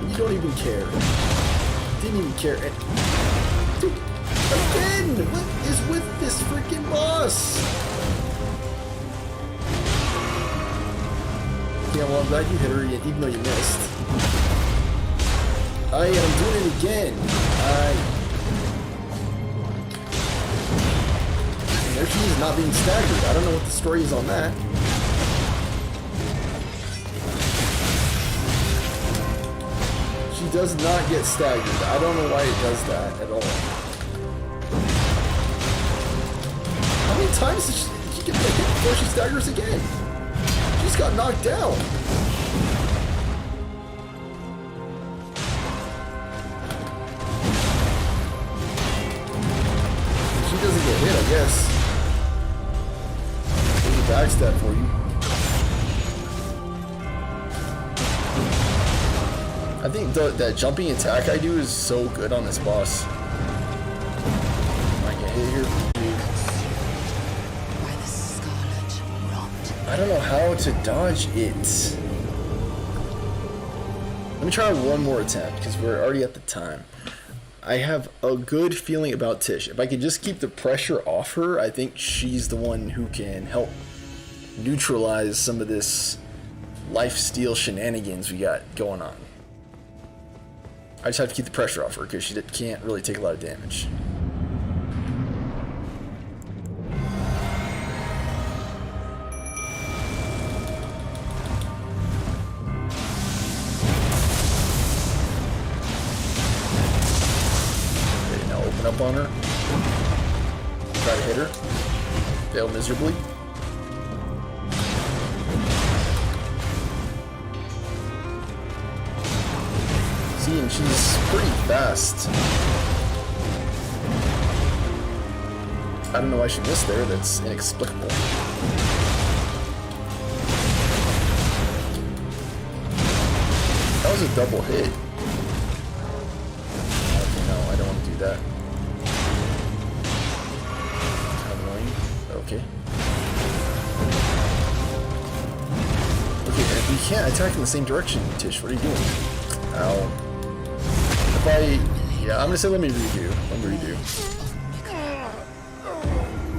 you. You don't even care. Didn't even care. And, dude, again! What is with this freaking boss? Yeah, well, I'm glad you hit her, even though you missed. I'm doing it again. There she is, not being staggered. I don't know what the story is on that. She does not get staggered. I don't know why it does that at all. How many times did she get hit before she staggers again? She just got knocked down. She doesn't get hit, I guess. There's a backstab for you. I think that jumping attack I do is so good on this boss. I get hit here. By the scarlet rot. I don't know how to dodge it. Let me try one more attempt because we're already at the time. I have a good feeling about Tish. If I could just keep the pressure off her, I think she's the one who can help neutralize some of this lifesteal shenanigans we got going on. I just have to keep the pressure off her because she can't really take a lot of damage. Okay, now open up on her. Try to hit her. Fail miserably. And she's pretty fast. I don't know why she missed there. That's inexplicable. That was a double hit. Okay, no, I don't want to do that. Kind of annoying. Okay. Okay, you can't attack in the same direction, Tish. What are you doing? Ow. Yeah, I'm gonna say let me redo.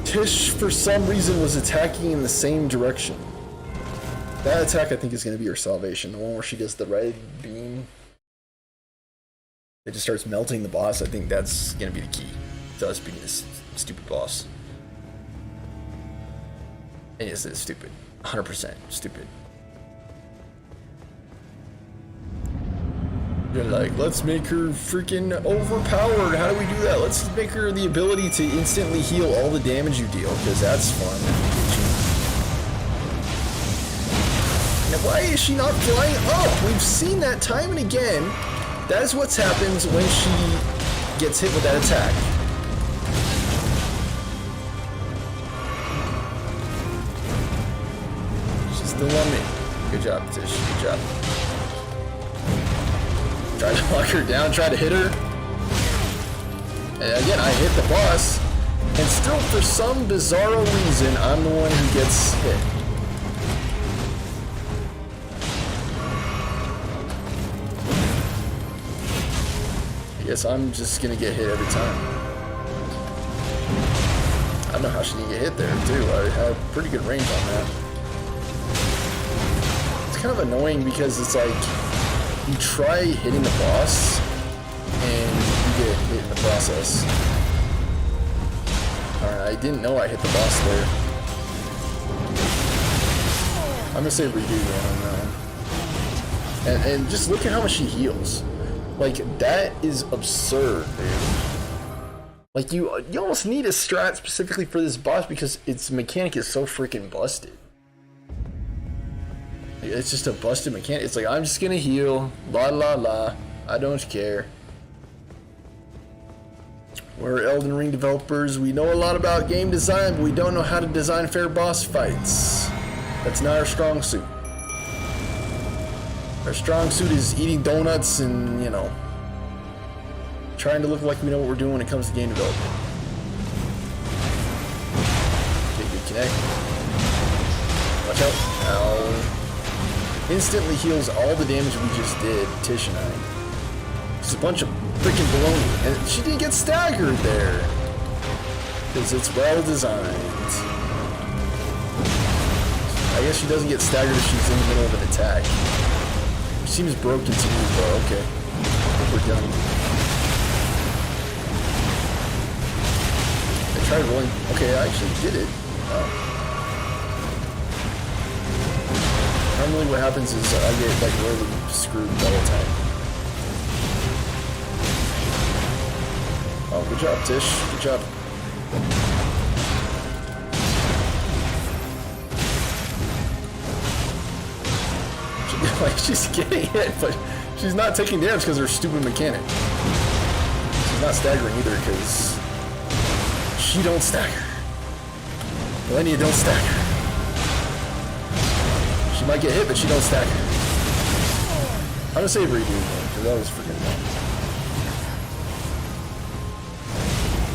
Tish, for some reason, was attacking in the same direction. That attack, I think, is gonna be her salvation. The one where she does the red beam. It just starts melting the boss. I think that's gonna be the key to us beating this stupid boss. And yes, it's stupid. 100% stupid. You're like, let's make her freaking overpowered. How do we do that? Let's make her the ability to instantly heal all the damage you deal, because that's fun. Now, why is she not flying up? We've seen that time and again. That is what happens when she gets hit with that attack. She's still on me. Good job, Tish. Good job. Try to knock her down, try to hit her. And again, I hit the boss. And still, for some bizarro reason, I'm the one who gets hit. I guess I'm just gonna get hit every time. I don't know how she didn't get hit there, too. I had pretty good range on that. It's kind of annoying because it's like, you try hitting the boss, and you get hit in the process. Alright, I didn't know I hit the boss there. I'm gonna say redo on that one. And just look at how much she heals. Like, that is absurd, dude. Like, you almost need a strat specifically for this boss because its mechanic is so freaking busted. It's just a busted mechanic. It's like, I'm just gonna heal, la la la, I don't care. We're Elden Ring developers. We know a lot about game design, but we don't know how to design fair boss fights. That's not our strong suit. Our strong suit is eating donuts and, you know, trying to look like we know what we're doing when it comes to game development. Okay, good connect. Watch out. Ow. Instantly heals all the damage we just did, Tish and I. It's a bunch of freaking baloney. And she didn't get staggered there. Because it's well designed. I guess she doesn't get staggered if she's in the middle of an attack. She seems broken to me, but okay. We're done. I tried rolling. Okay, I actually did it. Oh. Normally what happens is I get like really screwed the whole time. Oh, good job, Tish. Good job. Like, she's getting hit, but she's not taking damage because of her stupid mechanic. She's not staggering either because she don't stagger. Millennia don't stagger. She might get hit, but she don't stagger. I'm gonna say redo because that was freaking fun.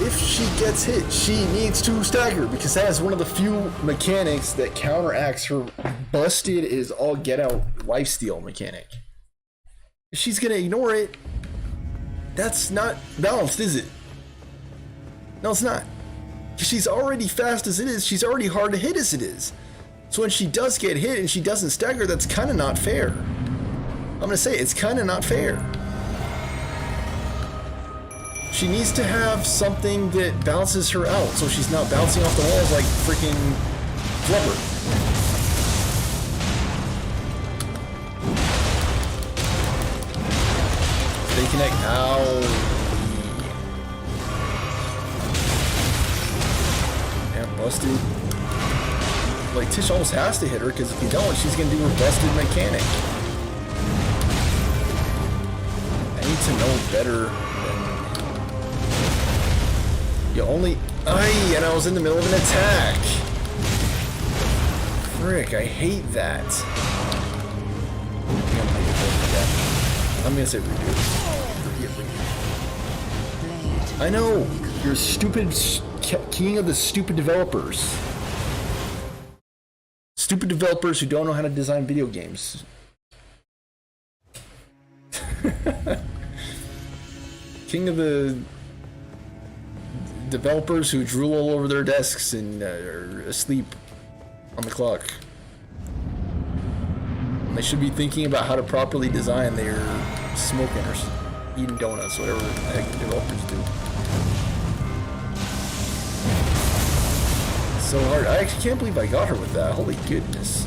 If she gets hit, she needs to stagger because that is one of the few mechanics that counteracts her busted is all get out lifesteal mechanic. If she's gonna ignore it, that's not balanced, is it? No, it's not. She's already fast as it is, she's already hard to hit as it is. So when she does get hit and she doesn't stagger, that's kind of not fair. I'm gonna say it's kind of not fair. She needs to have something that balances her out so she's not bouncing off the walls like freaking flubber. They connect. Ow. Damn, busted. Like, Tish almost has to hit her because if you don't, she's gonna do her busted mechanic. I need to know better. You only... Aye, and I was in the middle of an attack. Frick, I hate that. I'm gonna say redo. I know! You're stupid... king of the stupid developers. Stupid developers who don't know how to design video games. King of the... developers who drool all over their desks and are asleep on the clock. And they should be thinking about how to properly design their smoking or eating donuts, whatever the heck developers do. It's so hard. I actually can't believe I got her with that. Holy goodness.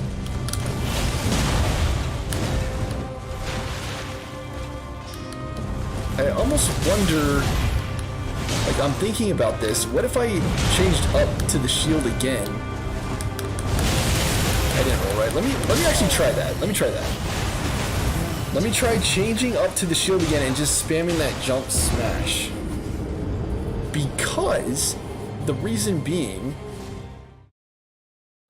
I almost wonder... Like, I'm thinking about this. What if I changed up to the shield again? I didn't roll right. Let me actually try that. Let me try that. Let me try changing up to the shield again and just spamming that jump smash. Because the reason being,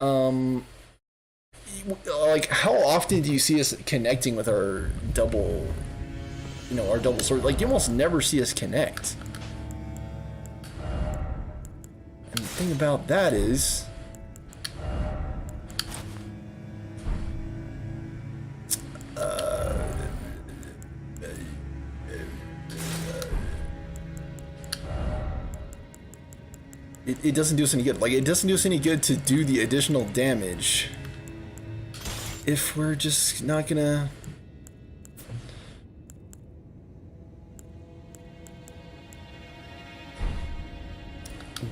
like, how often do you see us connecting with our double, you know, our double sword? Like, you almost never see us connect. And the thing about that is, it doesn't do us any good. Like, it doesn't do us any good to do the additional damage if we're just not gonna...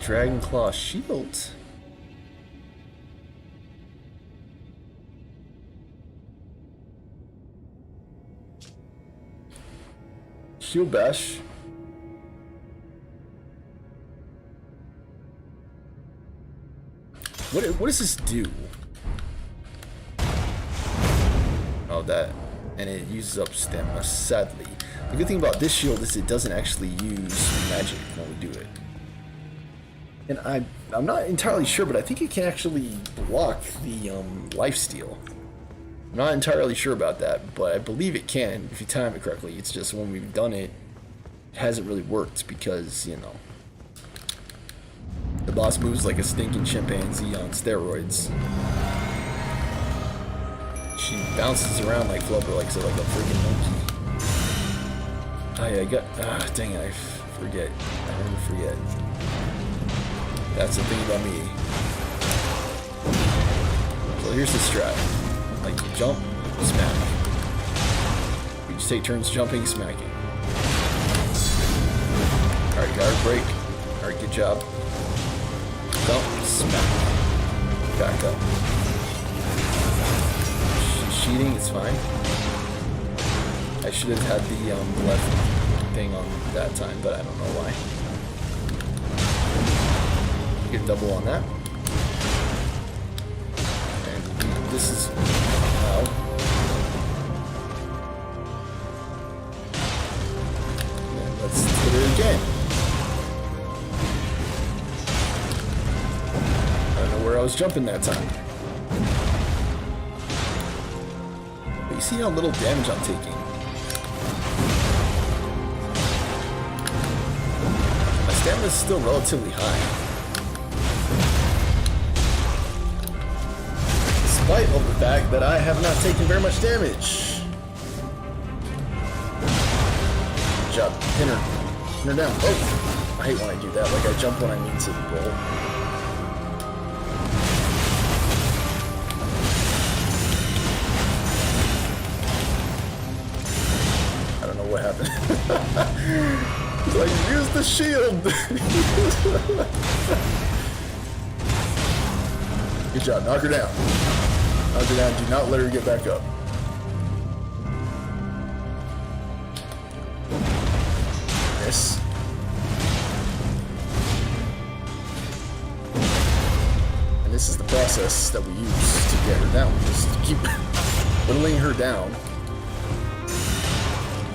Dragon Claw Shield? Shield Bash? What does this do? Oh, that. and it uses up stamina, sadly. The good thing about this shield is it doesn't actually use magic when we do it. And I'm not entirely sure, but I think it can actually block the lifesteal. I'm not entirely sure about that, but I believe it can if you time it correctly. It's just when we've done it, it hasn't really worked because, you know, the boss moves like a stinking chimpanzee on steroids. She bounces around like Flubber, like a freaking monkey. Oh yeah, dang it, I forget. I never forget. That's the thing about me. So here's the strat. Like, you jump, smack. You just take turns jumping, smacking. Alright, guard break. Alright, good job. Jump, smack. Back up. She's cheating, it's fine. I should have had the left thing on that time, but I don't know why. Get double on that. And this is... Wow. And let's hit it again. I don't know where I was jumping that time. But you see how little damage I'm taking. My stamina is still relatively high. Despite of the fact that I have not taken very much damage. Good job. Pin her. Pin her down. Oh! I hate when I do that. Like I jump when I mean to roll. I don't know what happened. It's like, use the shield! Good job. Knock her down. Knock her down. Do not let her get back up. Yes. And this is the process that we use to get her down. Just keep whittling her down.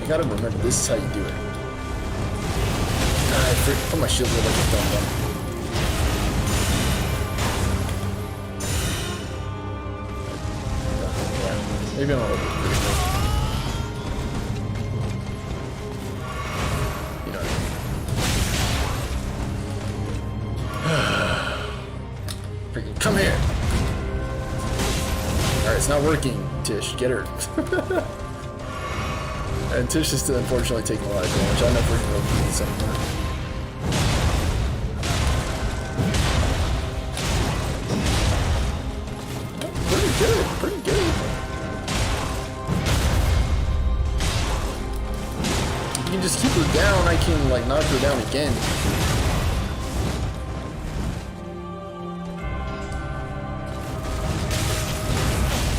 I gotta remember, this is how you do it. I put my shield like a dumb. Maybe I'm a little bit critical. You know what I mean. Freaking come here! Alright, it's not working, Tish. Get her. And Tish is still unfortunately taking a lot of damage. I don't know if we're going to do this anymore. Pretty good, pretty good. If you can just keep her down, I can like knock her down again.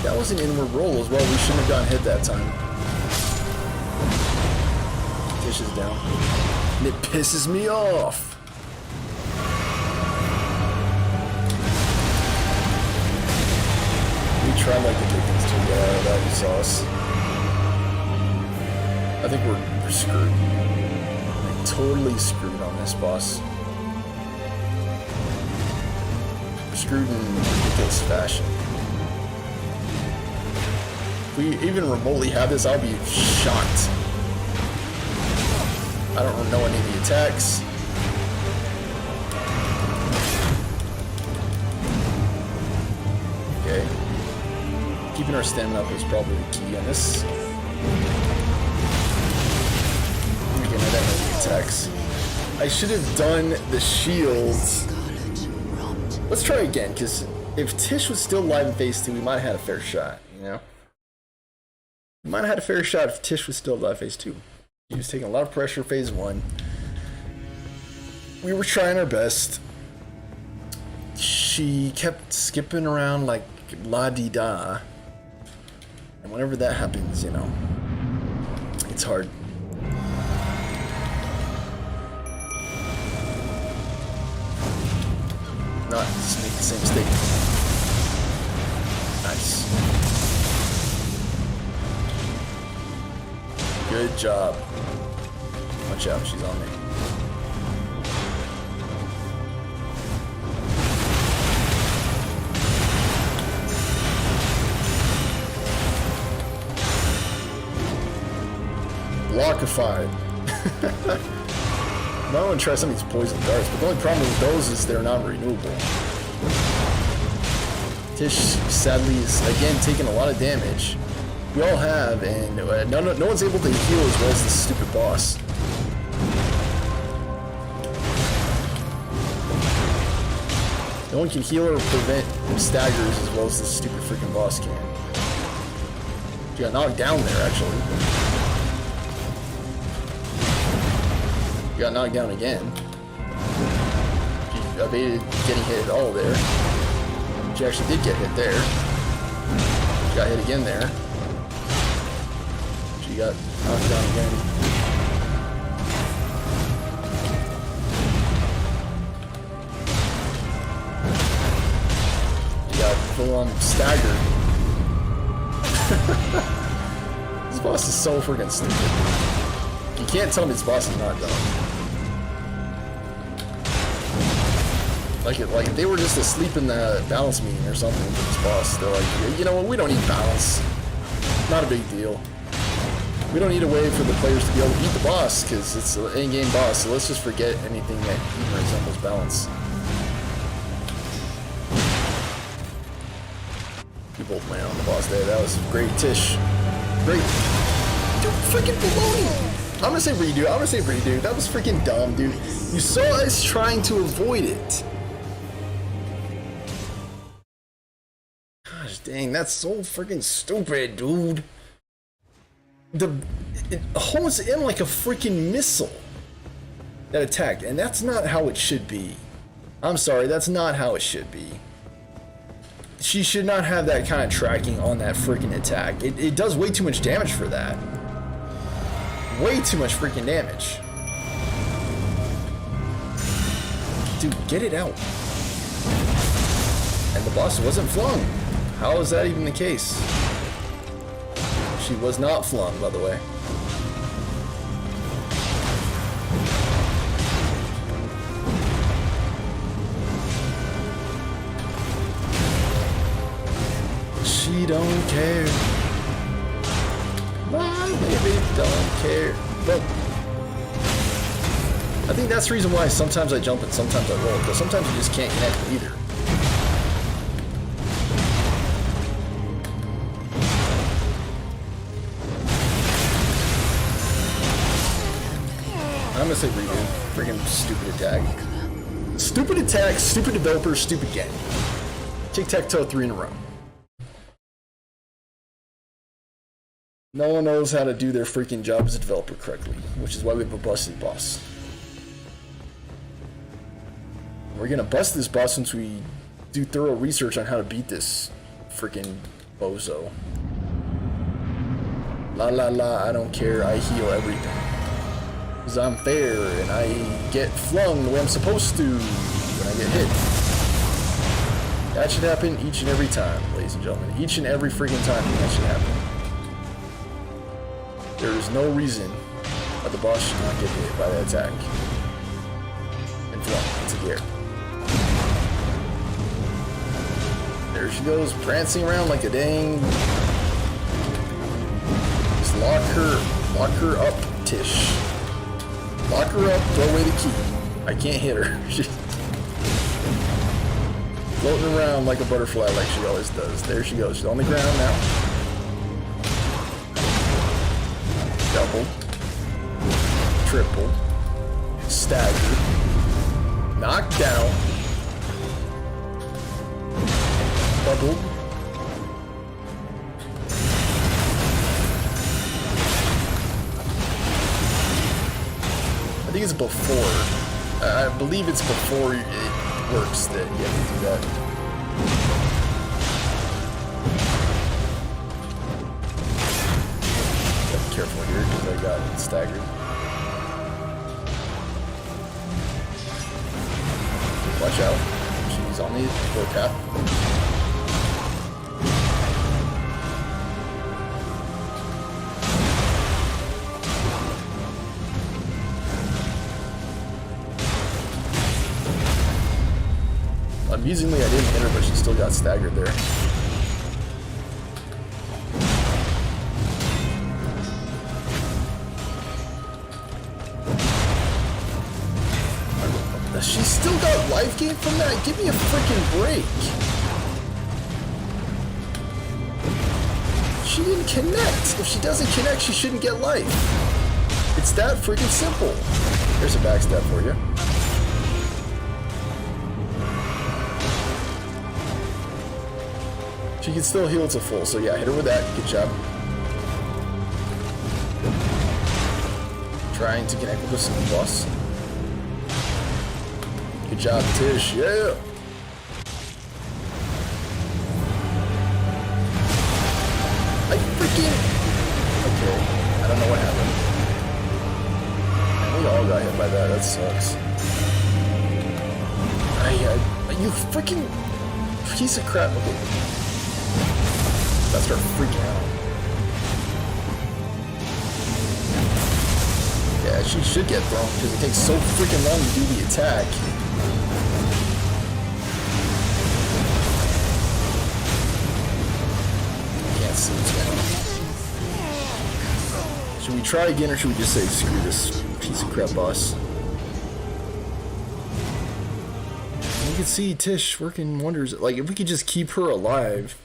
That was an inward roll as well. We shouldn't have gotten hit that time. Tish is down. And it pisses me off. We tried like the Dickens to get out of that sauce. I think we're screwed. Like, totally screwed on this boss. We're screwed in ridiculous fashion. If we even remotely have this, I'll be shocked. I don't know any of the attacks. Okay. Keeping our stamina up is probably the key on this. Again, I don't know the attacks. I should have done the shields. Let's try again, because if Tish was still alive in phase 2, we might have had a fair shot, you know? We might have had a fair shot if Tish was still alive in phase 2. She was taking a lot of pressure phase 1. We were trying our best. She kept skipping around like la-di-da. And whenever that happens, you know, it's hard. Not just make the same mistake. Nice. Good job. Watch out, she's on me. Blockified. I want to try some of these poison darts, but the only problem with those is they're not renewable. Tish, sadly, is again taking a lot of damage. We all have, and no one's able to heal as well as this stupid boss. No one can heal or prevent staggers as well as this stupid freaking boss can. She got knocked down there, actually. She got knocked down again. She evaded getting hit at all there. She actually did get hit there. She got hit again there. She got knocked down again. She got full on staggered. This boss is so freaking stupid. You can't tell me this boss is not dumb. Like if they were just asleep in the balance meeting or something with this boss, they're like, you know what, we don't need balance. Not a big deal. We don't need a way for the players to be able to beat the boss because it's an in-game boss, so let's just forget anything that even resembles balance. We both went on the boss day. That was great, Tish. Great. Dude, freaking baloney! I'm gonna say redo. That was freaking dumb, dude. You saw us trying to avoid it. Gosh dang, that's so freaking stupid, dude. It hones in like a freaking missile that attacked, and that's not how it should be. I'm sorry, that's not how it should be. She should not have that kind of tracking on that freaking attack. It does way too much damage for that. Way too much freaking damage. Dude, get it out. And the boss wasn't flung. How is that even the case? She was not flung, by the way. She don't care. My baby don't care. But I think that's the reason why sometimes I jump and sometimes I roll, because sometimes you just can't connect either. I'm gonna say redo. Freaking stupid attack. Stupid attack, stupid developer, stupid game. Tic-tac-toe 3 in a row. No one knows how to do their freaking job as a developer correctly, which is why we have a busted boss. We're gonna bust this boss once we do thorough research on how to beat this freaking bozo. La la la, I don't care, I heal everything. Because I'm fair and I get flung the way I'm supposed to when I get hit. That should happen each and every time, ladies and gentlemen. Each and every freaking time that should happen. There is no reason why the boss should not get hit by that attack. And flung into the air. There she goes, prancing around like a dang. Just lock her up, Tish. Lock her up, throw away the key. I can't hit her. She's floating around like a butterfly like she always does. There she goes, she's on the ground now. Double, triple, stagger, knocked down, double, I think it's before, I believe it's before it works that you have to do that. Careful here because I got staggered. Watch out. She's on the warpath. Amusingly, I didn't hit her, but she still got staggered there. She still got life gain from that? Give me a freaking break. She didn't connect. If she doesn't connect, she shouldn't get life. It's that freaking simple. There's a backstab for you. She can still heal to full, so yeah, hit her with that. Good job. Trying to connect with the boss. Good job, Tish. Yeah. I freaking. Okay. I don't know what happened. We all got hit by that. That sucks. You freaking piece of crap. Okay. I start freaking out. Yeah, she should get thrown because it takes so freaking long to do the attack. Can't see what's going on. Should we try again or should we just say screw this piece of crap boss? You can see Tish working wonders. Like, if we could just keep her alive.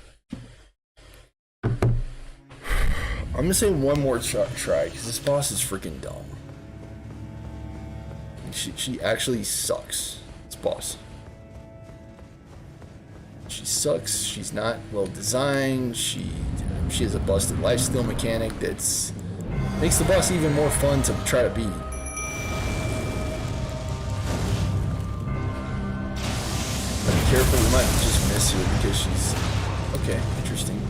I'm gonna say one more try because this boss is freaking dumb. She actually sucks. This boss. She sucks. She's not well designed. She has a busted lifesteal mechanic that's makes the boss even more fun to try to beat. But be careful, we might just miss her because she's okay. Interesting.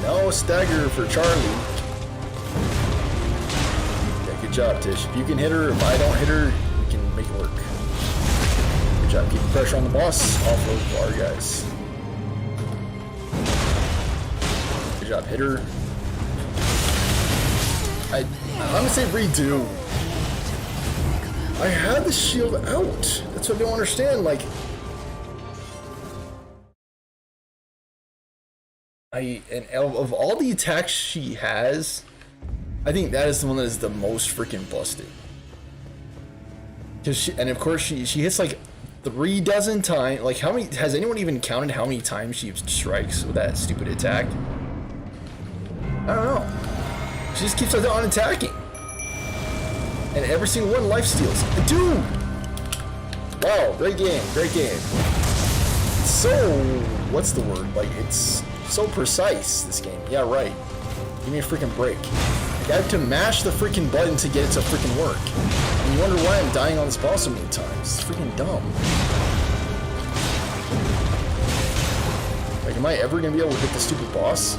No stagger for Charlie. Yeah, good job, Tish. If you can hit her, if I don't hit her, we can make it work. Good job keeping pressure on the boss. Off of our guys. Good job, hit her. I'm gonna say redo. I had the shield out. That's what I don't understand. Like, and of all the attacks she has, I think that is the one that is the most freaking busted. And of course she hits like 3 dozen times. Like, how many has anyone even counted how many times she strikes with that stupid attack? I don't know. She just keeps on attacking, and every single one life steals. Dude! Wow, great game, great game. So, what's the word? Like, it's so precise, this game. Yeah, right. Give me a freaking break. I have to mash the freaking button to get it to freaking work. And you wonder why I'm dying on this boss so many times. It's freaking dumb. Like, am I ever gonna be able to hit the stupid boss?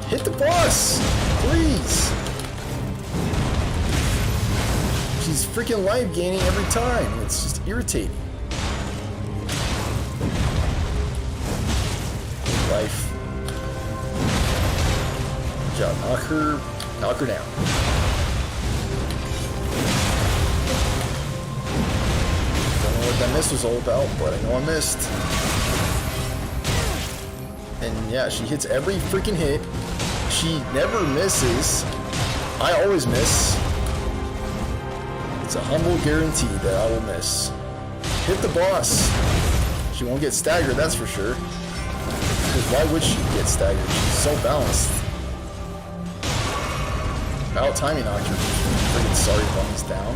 Hit the boss! Please! She's freaking life gaining every time. It's just irritating. Life. Good job. Knock her down. Don't know what that miss was all about, but I know I missed. And yeah, she hits every freaking hit. She never misses. I always miss. It's a humble guarantee that I will miss. Hit the boss. She won't get staggered, that's for sure. Because why would she get staggered? She's so balanced. About time you knocked your freaking sorry bunnies down.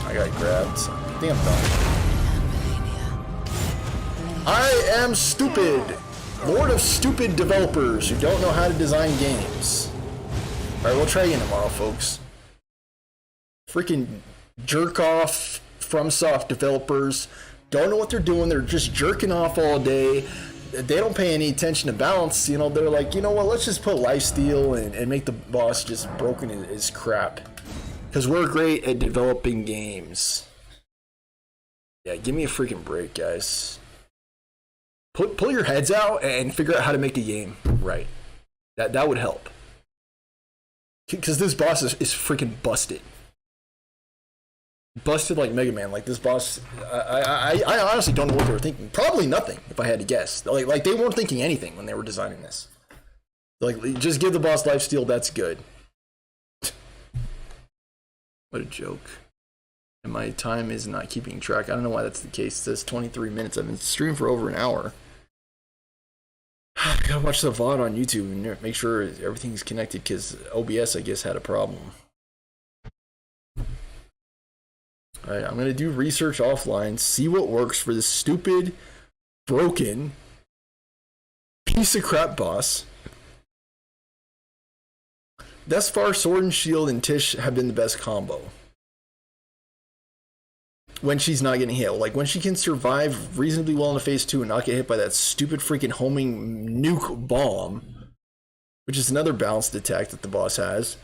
I got grabbed. I think I'm done. I am stupid. Lord of stupid developers who don't know how to design games. Alright, we'll try again tomorrow, folks. Freaking jerk off FromSoft developers don't know what they're doing. They're just jerking off all day. They don't pay any attention to balance. You know, they're like, you know what, let's just put lifesteal and make the boss just broken as crap. Because we're great at developing games. Yeah, give me a freaking break, guys. Pull your heads out and figure out how to make the game right. That would help. Because this boss is freaking busted. Busted like Mega Man. Like this boss, I honestly don't know what they were thinking. Probably nothing, if I had to guess. Like they weren't thinking anything when they were designing this. Like, just give the boss lifesteal, that's good. What a joke. And my time is not keeping track. I don't know why that's the case. It says 23 minutes. I've been streaming for over an hour. I gotta watch the VOD on YouTube and make sure everything's connected because OBS, I guess, had a problem. Alright, I'm gonna do research offline, see what works for this stupid, broken, piece of crap boss. Thus far, Sword and Shield and Tish have been the best combo. When she's not getting hit. Like, when she can survive reasonably well in the phase 2 and not get hit by that stupid freaking homing nuke bomb, which is another balanced attack that the boss has,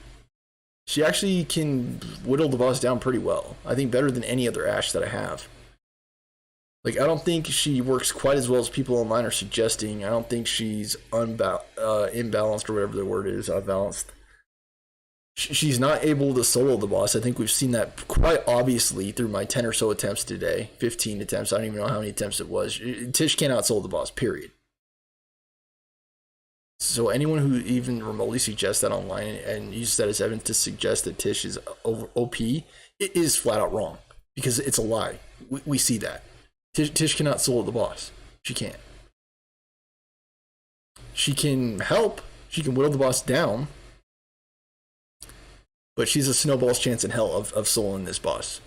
she actually can whittle the boss down pretty well. I think better than any other Ashe that I have. Like, I don't think she works quite as well as people online are suggesting. I don't think she's imbalanced or whatever the word is, balanced. She's not able to solo the boss. I think we've seen that quite obviously through my 10 or so attempts today. 15 attempts. I don't even know how many attempts it was. Tish cannot solo the boss, period. So anyone who even remotely suggests that online and uses that as evidence to suggest that Tish is OP, it is flat out wrong. Because it's a lie. We see that. Tish cannot solo the boss. She can't. She can help. She can whittle the boss down. But she's a snowball's chance in hell of soloing this boss.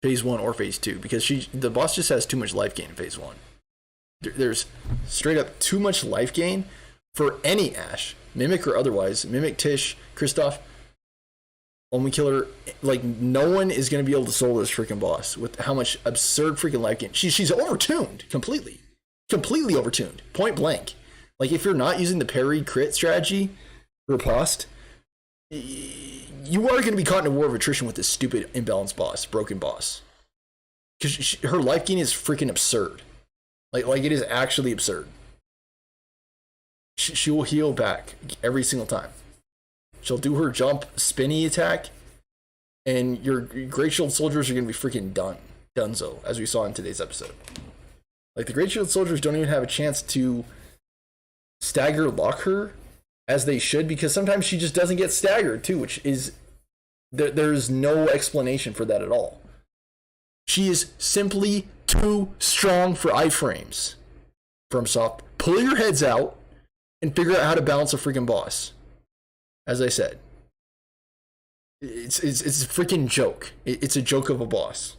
Phase 1 or phase 2. Because the boss just has too much life gain in phase 1. There's straight up too much life gain for any Ashe. Mimic or otherwise. Mimic, Tish, Kristoff, Only Killer. Like, no one is going to be able to solo this freaking boss. With how much absurd freaking life gain. She's overtuned completely. Completely overtuned. Point blank. Like, if you're not using the parry crit strategy, riposte, you are going to be caught in a war of attrition with this stupid imbalanced boss, broken boss. Because her life gain is freaking absurd. Like it is actually absurd. She will heal back every single time. She'll do her jump spinny attack, and your Great Shield soldiers are going to be freaking donezo, as we saw in today's episode. Like, the Great Shield soldiers don't even have a chance to stagger lock her as they should, because sometimes she just doesn't get staggered too, which is there's no explanation for that at all. She is simply too strong for iframes. FromSoft, pull your heads out and figure out how to balance a freaking boss. As I said, it's a freaking joke. It's a joke of a boss,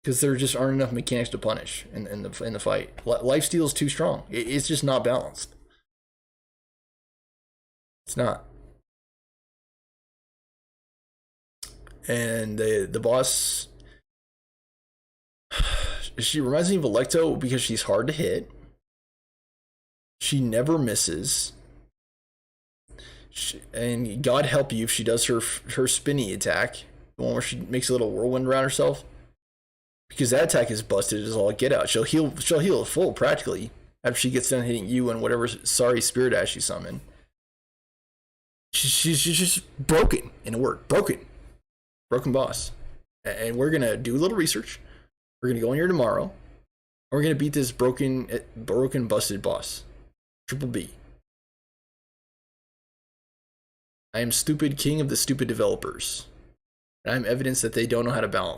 because there just aren't enough mechanics to punish in the fight. Lifesteal is too strong. It's just not balanced. It's not. And the boss, she reminds me of Electo because she's hard to hit. She never misses. And God help you if she does her spinny attack, the one where she makes a little whirlwind around herself, because that attack is busted as all get out. She'll heal full practically after she gets done hitting you and whatever sorry spirit Ashe you summon. She's just broken, in a word. Broken boss. And we're gonna do a little research. We're gonna go in here tomorrow, and we're gonna beat this broken busted boss. Triple B. I am stupid king of the stupid developers. And I'm evidence that they don't know how to balance